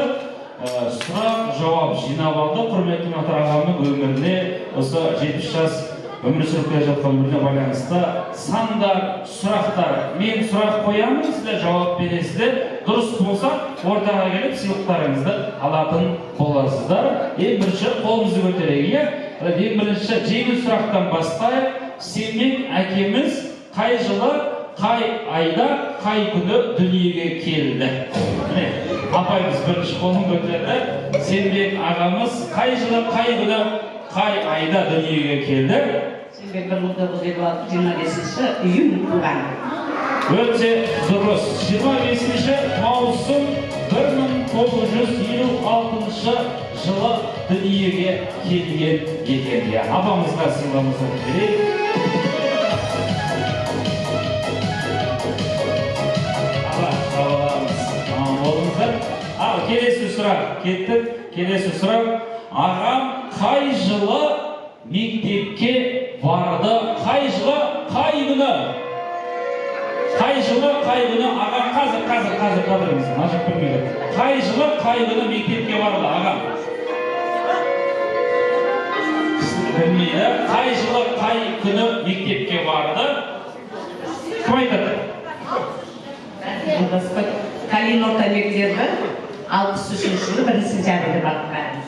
сұрақ жауап жинап алды. Құрметті Матар ағамның өміріне, осы 70 жас өмір сүріп келе жатқан өміріне байланысты сандар, сұрақтар. Мен сұрақ қоямын, сіздер жауап бересіздер. Дұрыс болса, ортаға келіп сыйлықтарыңызды алатын боласыздар. Ең бірінші қолымызды көтерейік. Ең бірінші жеңіл сұрақтан бастайық. Сембек әкеміз қай жылы, қай айда, қай күні дүниеге келді? Апайымыз бірінші қолын көтерді. Сембек ағамыз қай жылы, қай күні, қай айда дүниеге келді? Сембек 1956 25 июнь туған. Өте дұрыс. 25 маусым 1956 жылы дүниеге келген екен. Апамызға сыйлығымызды берейік. Ал, келесі сұрақ. Кеттік. Келесі сұрақ. Ағам қай жылы мектепке барды? Қай жылы, қай күні? Қай жылы, қай күні? Ағам қазір қадіріңіз. Ажып білмейді. Қай жылы, қай күні мектепке барды? Ағам. Білмейді. Қай жылы, қай күні мектепке барды? Кім айтады? Калин орта мектебі 63 жылы 1 сентябрьде баққан.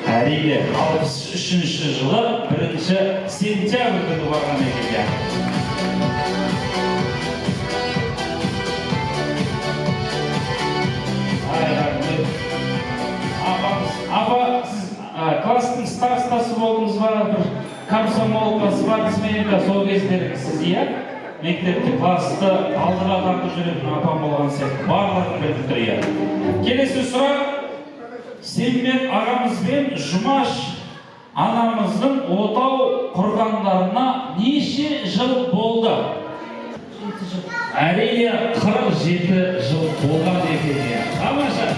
Әрине, 63 жылы 1 сентябрьде барған екен. Апа, сіз класстың старостасы болдыңыз ба, бір комсомолкасы бар, сменка сол кездері сіз, иә? Мектепте класты алдыға тартып жүретін апам болған сияқты барлығын біліп тұр. Келесі сұрақ. Сембек ағамызбен Жұмаш анамыздың отау құрғандарына неше жыл болды? Әрине 47 жыл болған екен. Тамаша.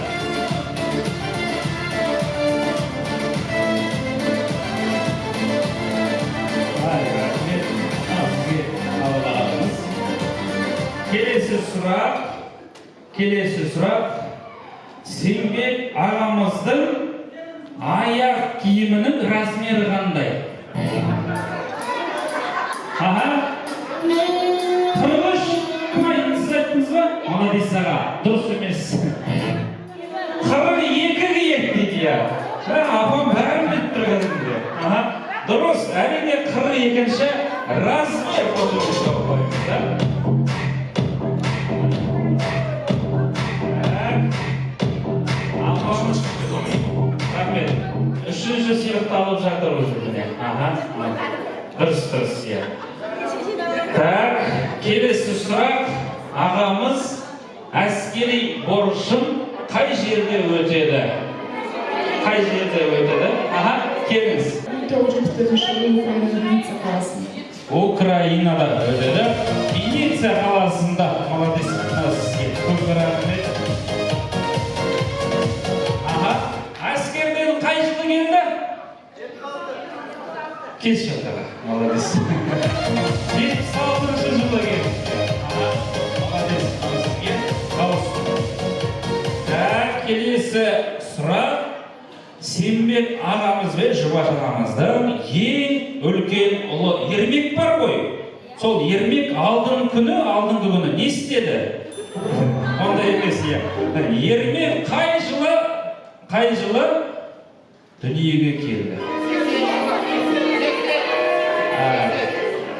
Келесі сұрақ. Сембек ағамыздың аяқ киімінің размері қандай? Тұрғыш, кім айтты, сіз айттыңыз ба? Молодец аға, дұрыс емес. 42 киеді дейді. Апам бәрін біліп тұрғанымды. Дұрыс, әрине 42-ші размер қойып. Үшінші сыйлықты алып жатыр өзіміне. Дұрыс, иә. Так, келесі сұрақ. Ағамыз әскери борышын қай жерде өтеді? Қай жерде өтеді? Келіңіз. 1904 қаласында. Украинада өтеді. Винница қаласында. Молодец. Көп рахмет. Әскерден қай жылы келді? Кеш жатыр. Молодец. 76 жылы келді. Молодец. Келесі сұрақ. Сембек ағамыз бен Жұмаш ағамыздың ең үлкен ұлы Ермек бар ғой. Сол Ермек алдыңғы күні не істеді? Ондай емес, иә. Ермек қай жылы дүниеге келді?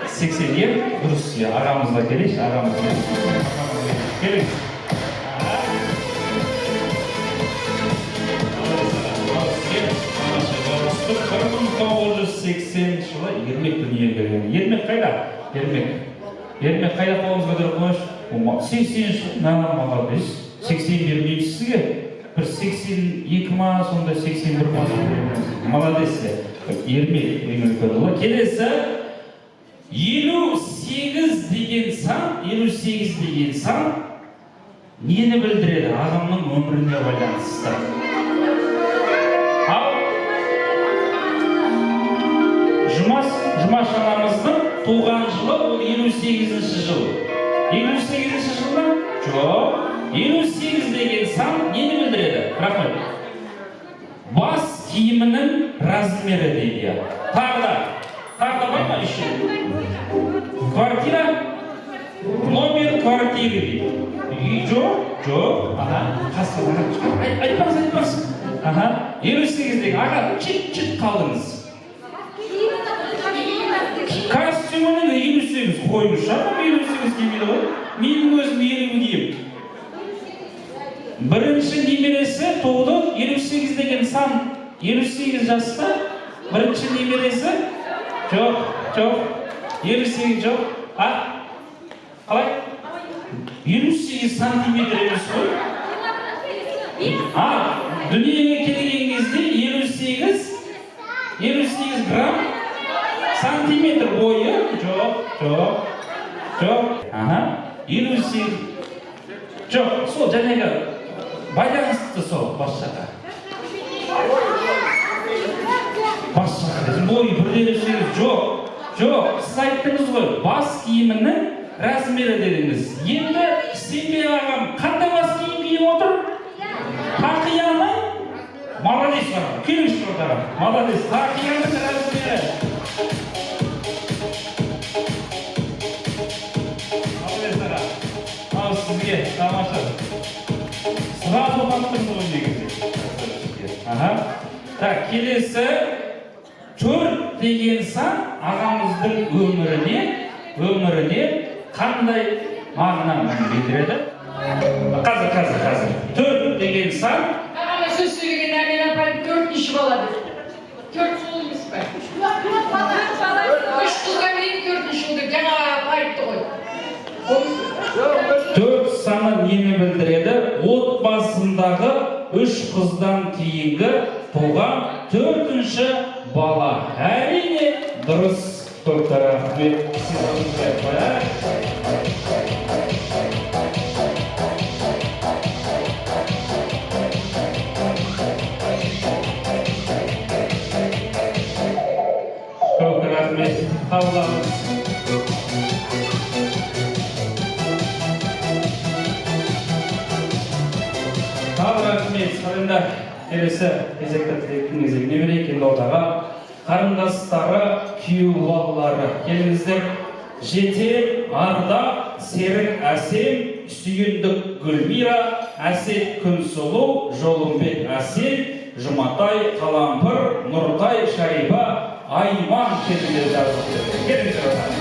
80 дұрыс, ағамызға келейші, ағамызға. Келіңіз. 1980 жылы Ермек дүниеге келген. Ермек қайда? Ермек қайда қолымызға дұрып қойшы? 80 жыл, молодец. 80 бермейді сізге. Бір 82 ма, сонда 81 ма. Молодец. Ермек ең үлкен ұлы. Келесі 58 деген сан нені білдіреді? Ағамның өміріне байланысты. Жұмаш ағамыздың туған жылы ол 58-ші жыл. 58-ші жылдан? Жоқ. 58 деген сан нені білдіреді? Рахмет. Бас киімінің размері дейді. Тағы бар ма еще? Квартира? Номер квартиры дейді. Жоқ. Айтпаңыз. 58 деген. Аға, чит қалдыңыз. Костюмінің 58 қоймыш. 58 кемейді ғой. Менің өзім 50 дейім. Бірінші немересі туды, 58 деген сан, 58 жаста. Бірінші немересі? Жоқ. 58 жоқ. Қалай? 58 сантиметр емес қой. Дүниеге келген кезде 58 грамм сантиметр бойы. Жоқ. 58. Жоқ, сол жәнегі байланысты сол басшаға. Бойы 1.58 жоқ. Сіз айттыңыз ғой, бас киімінің размері дедіңіз. Енді Сембек ағам қандай бас киім киіп отыр? Тақияны? Молодец ағам, келіңіз тұрдарға. Молодец, тақияның размері. Молодец ағам. Ал сізге тамаша. Сразу бақтыңыз ғой негізі. Так, келесі 4 деген сан ағамыздың өміріне қандай мағынаны білдіреді? Қазір. 4 деген сан. Ағама сөз сөйлеген Әмина апайым 4-ші болады. 4 жыл емес пе? 3 жылға дейін 4-ші жылды жаңа айтты ғой. 4 саны нені білдіреді? Отбасындағы 3 қыздан кейінгі туған 4-ші бала. Әрине дұрыс. Көп рахмет. Қабылдаңыз. Рахмет. Сарында келесі кезекті тілектіңіз немере екенді ортаға қарындастары, күйеу балалары келіңіздер. Жетер, Арда, Серік Әсем, Сүйіндік Гүлмира, Әсет Күнсұлу, Жолымбек Әсем, Жұматай Қалампыр, Нұртай Шарипа, Айман келіңдер жазып берді. Келіңіздер ортаға.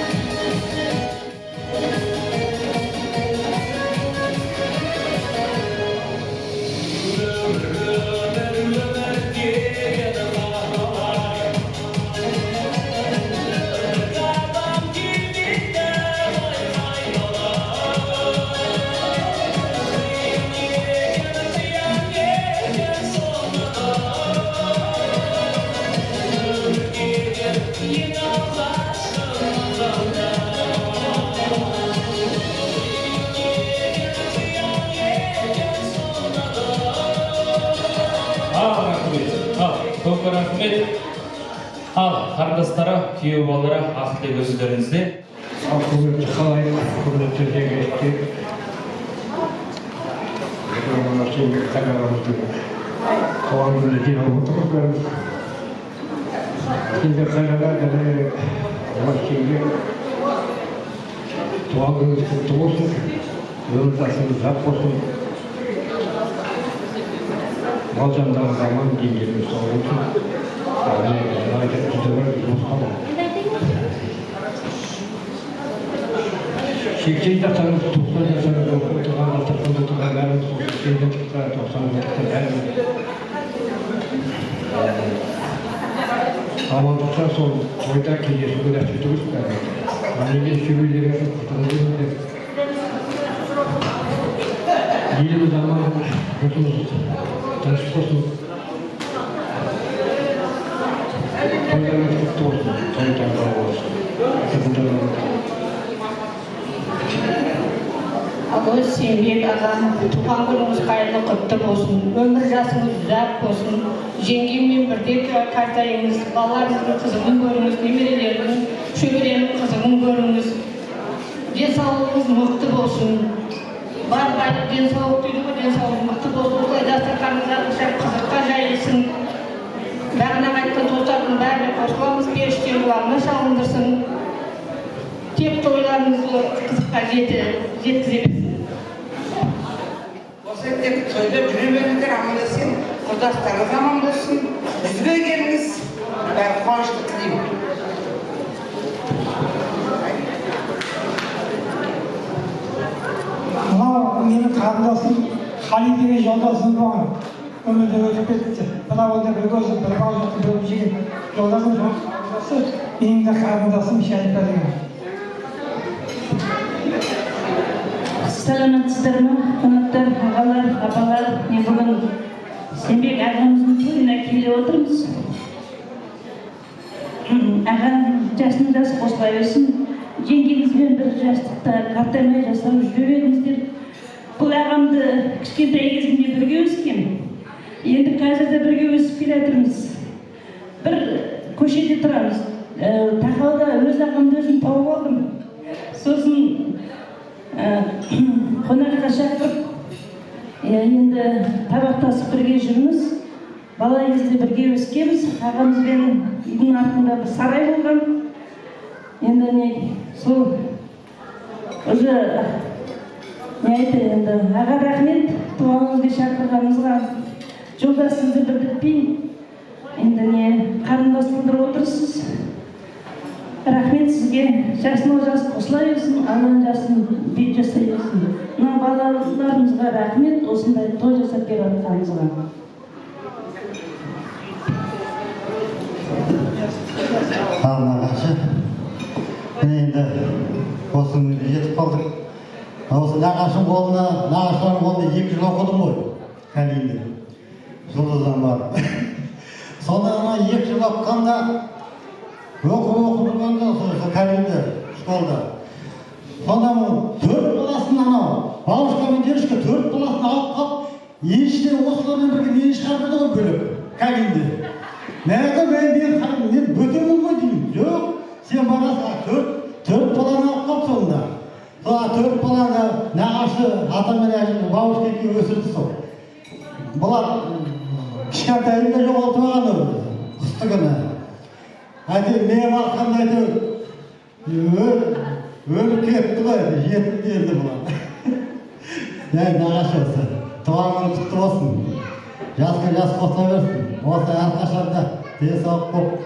Ал, қарындастары, күйеу балалары, ақтілек өздеріңізде. Құрметті қалайық, құрметті дегенеттер. Сембек қайнағамыздың туған күніне жиналып отырмыз бәріміз. Сембек қайнаға Сембек туған күніңіз құтты болсын, өмір жасыңыз жат болсын. Мал жандарыңыз аман, денелеріңіз сау болсын. Сексен жасаңыз, 90 жасаңыз отырған, алтырқында тұрған бәріміз, 80 жасқа, 90 жасқа бәріміз. Амандықта сол ойда кездесуге нәрсе тұрыз бәріміз. Мәнеге сөйлеген құтылығымызды. Еліміз аман, жұртымыз тыныш болсын. Ағыз Сембек ағам, туған күніңіз қайырлы құтты болсын, өмір жасыңыз ұзақ болсын, жеңгеммен бірге қартайыңыз, балаларыңыздың қызығын көріңіз, немерелердің, шөберенің қызығын көріңіз, денсаулығыңыз мықты болсын. Бар байлық денсаулық дейді ғой, денсаулық мықты болсын. Осылай дастарханыңыз қызыққа жайылсын. Бағана айтқан достардың бәріне қосыламыз, періште ұларына шалындырсын. Тек тойларыңызды қызыққа жеткізе берсін. Осы тек тойда жүре беріңіздер, амандассын, құрдастарыңыз аман болсын. Бізге келіңіз, бәрі қуанышты тілеймін. Мынау менің қарындасым, Қали деген жолдасым болған. Өмірде өтіп кетті. Мына онда бір көзі, бір бауыржақты бөліп жеген жолдасым қарындасы, менің де қарындасым Шәрипа деген. Саламатсыздар ма, қонақтар, ағалар, апалар? Мен бүгін Сембек ағамыздың тойына келе отырмыз. Ағам жасының жасы қосыла берсін. Жеңгеңізбен бір жастықта қартаймай жасап жүре беріңіздер. Бұл ағамды кішкентай кезімде бірге өскен. Енді қазір де бірге өсіп келе жатырмыз. Бір көшеде тұрамыз. Тақауда өз ағамды өзім тауып алдым. Сосын қонаққа шақырып, енді табақтасып бірге жүрміз. Бала кезде бірге өскенбіз. Ағамызбен үйдің артында бір сарай болған. Енді сол уже не айтайын, енді аға рахмет туғаныңызға шақырғаныңызға. Жолдас сізді білдіртпей, енді қарындас қылдырып отырсыз. Рахмет сізге. Жасына жас қосыла берсін, Алланың жасын бет жасай берсін. Мына балаларымызға рахмет, осындай той жасап келіп жатқаныңызға. Нағашы, енді осы күнге жетіп қалдық. Осы нағашым қолына, нағашылардың қолына 2 жыл оқыдым ғой, Қалиінде. Жұлдыздан барып. Сонда 2 жыл оқығанда, оқып тұрғанда осы Қалиінде школда. Сонда 4 баласын бабушка мен дедушка 4 баласын алып қалып, еншілер осылармен бірге нені шығармады ғой бөлек, Қалиінде. Мәгі мен бөтемін ғой деймін. Жоқ, сен барасың, 4 баланы алып қалып сонда. Соға 4 баланы нағашы ата мен әжем бабушка екеуі өсірді сол. Бұлар кішкентайында жоғалтып алған қысты күні. Әйтеуір мен барқанда әйтеуір өліп кетті ғой, жетті енді бұлар. Нағашы осы, туған күні құтты болсын. Жасқа жас қосыла берсін. Осы әрқашанда денсаулық болып,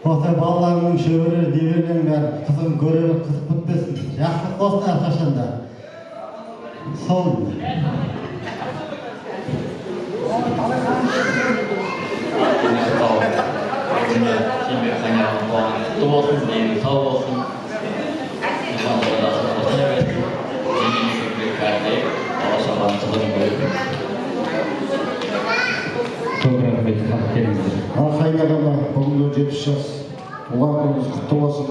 осы балаларының шөбірі, дебелерінің бәрі қызығын көре беріп, қызық бітпесін. Жақсылық болсын әрқашанда. Сол. Сембек қайнағының туған құтты болсын, дені сау болсын. Қайнағанда бүгінгі 70 жас. Туған күніңіз құтты болсын.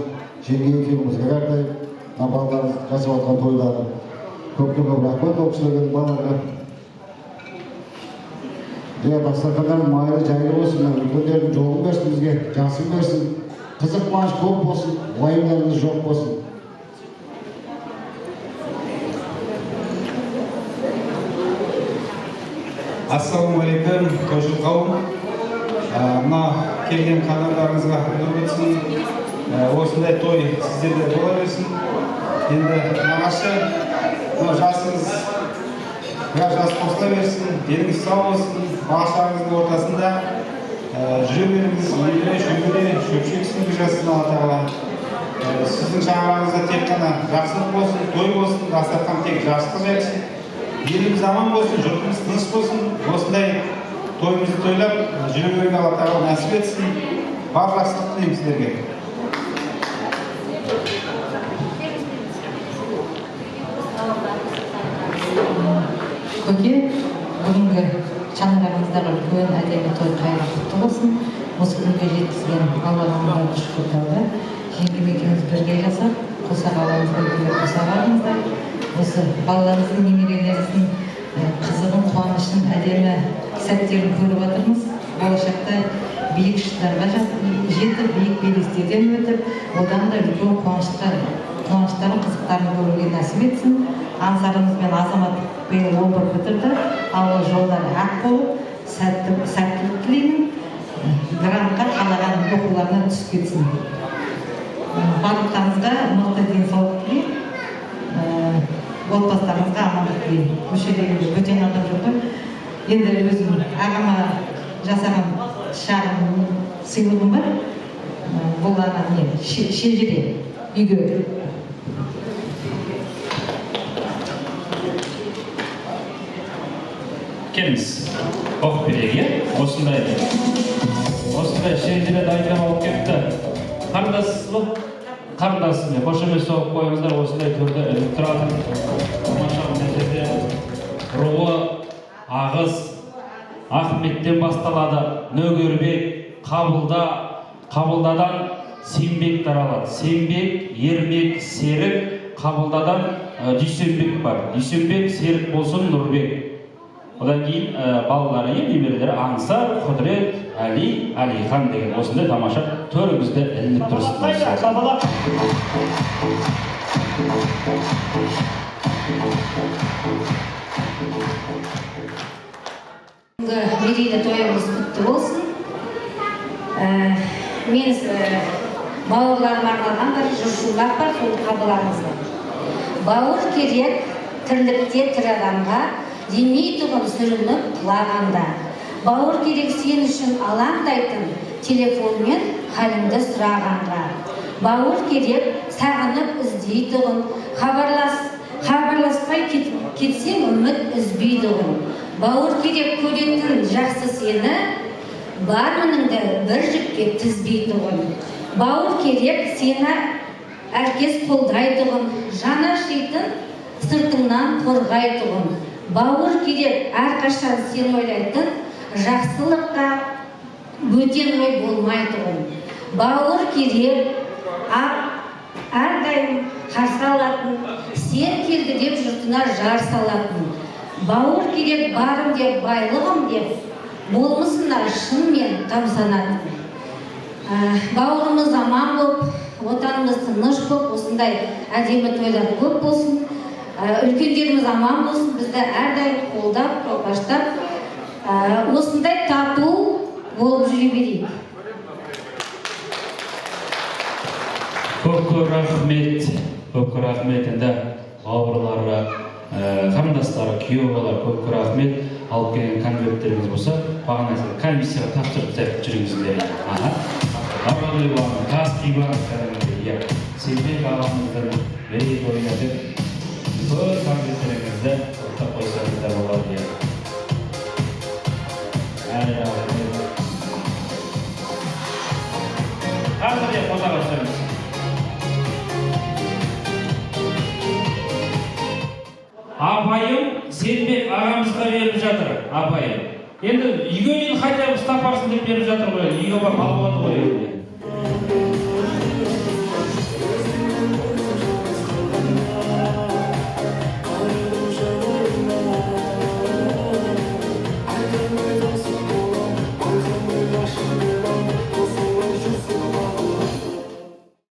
Жеңге екеумізге әрдайым балаларыңыз жасап жатқан тойлары. Көптен көп рахмет ол кісілерге балаларға. Дастархандар майлы жайлы болсын, үлкендердің жолын берсін бізге, жасын берсін, қызық қуаныш көп болсын, уайымдарыңыз жоқ болсын. Ассалаумағалейкум, тойшыл қауым. Мына келген қадамдарыңызға нұр өтсін. Осындай той сіздерде бола берсін. Енді нағашы, жасыңыз жас қосыла берсін, деніңіз сау болсын, бала-шағаңыздың ортасында жүре беріңіз, еліре, шөбере, шөпшексін жасын Алла Тағала. Сіздің шаңырағыңызда тек қана жақсылық болсын, той болсын, дастархан тек жақсылық жайсын. Еліміз аман болсын, жұртымыз тыныш болсын. Осындай тойымызды тойлап, жүре беруге Алла Тағала нәсіп етсін. Бар жақсылық тілеймін сіздерге. Көке, бүгінгі шаңырағыңыздағы үлкен әдемі той қайырлы құтты болсын. Осы күнге жеткізген Аллаға шүкір тәуба. Жеңгем екеуміз бірге жасап, қоса балаңызбен бірге қоса бардыңыздар. Осы балаларыңыздың, немерелеріңіздің қызығын, қуанышын, әдемі сәттерін көріп отырмыз. Болашақта биік шыңдарға жетіп, биік белестерден өтіп, одан да үлкен қуанышқа қуаныштарын, қызықтарын көруге нәсіп етсін. Аңсарымызбен Азамат биыл 11 бітірді. Ауыл жолдары ақ болып, сәттілік тілеймін. Грантқа қалаған оқуларына түсіп кетсін. Барлықтарыңызға мықты денсаулық тілеймін. Отбасыларыңызға амандық тілеймін. Мүшелерімді бөтен адам жоқ. Енді өзім ағама жасаған шағын сыйлығым бар. Бұл ана шежіре үйге. Келіңіз, оқып берейік, осындай шежіре дайындап алып кетті. Қарындасым, қошемет соғып қойыңыздар, осындай түрде іліп тұратын. Тамаша мезерде руы Ағыз, Ахметтен басталады, Нөгербек, Қабылдадан Сембек таралады. Сембек, Ермек, Серік, Қабылдадан Дүйсенбек бар. Дүйсенбек, Серік болсын, Нұрбек. Одан кейін балалары немерелері Аңсар, Құдірет, Әли, Әлихан деген осындай тамаша төрімізді ілініп тұрсыздар. Мерейлі тойымыз құтты болсын. Мен бауырларыма арналған бір жұршылдап бар, сол қабыларыңызды. Бауыр керек тірлікте тірі адамға, демейтұғын сүрініп құлағанда. Бауыр керек сен үшін алаңдайтын, телефонмен халіңді сұрағанға. Бауыр керек сағынып іздейтұғын, хабарласпай кетсең үміт үзбейтұғын. Бауыр керек көретін жақсы сені, бар мұныңды бір жіпке тізбейтұғын. Бауыр керек сені әркез қолдайтұғын, жаны ашитын сыртыңнан қорғайтұғын. Бауыр керек әрқашан сен ойлайтын, жақсылыққа бөтен ой болмайтұғын. Бауыр керек әрдайым қарсы алатын, сен келді деп жұртына жар салатын. Бауыр керек барым деп, байлығым деп, болмысына шынмен тамсанатын. Бауырымыз аман болып, отанымыз тыныш болып, осындай әдемі тойлар көп болсын. Үлкендеріміз аман болсын, бізді әрдайым қолдап, қолпаштап, осындай тату болып жүре берейік. Көп рахмет. Енді бауырлары, қарындастары, күйеу балалар көп рахмет. Алып келген конверттеріңіз болса, бағана комиссияға тапсырып жүріңіздер. Арғали банк, Каспий банк, Сембек ағамыздың мерейтойына деп көп конверттеріңізді ортақ қойсаңыздар болады. Қазір де қоса бастаймыз. Апайым Сембек ағамызға беріп жатыр, апайым. Енді үйге дейін хотя бы ұстап барсын деп беріп жатыр ғой, үйге барып алып отыр ғой.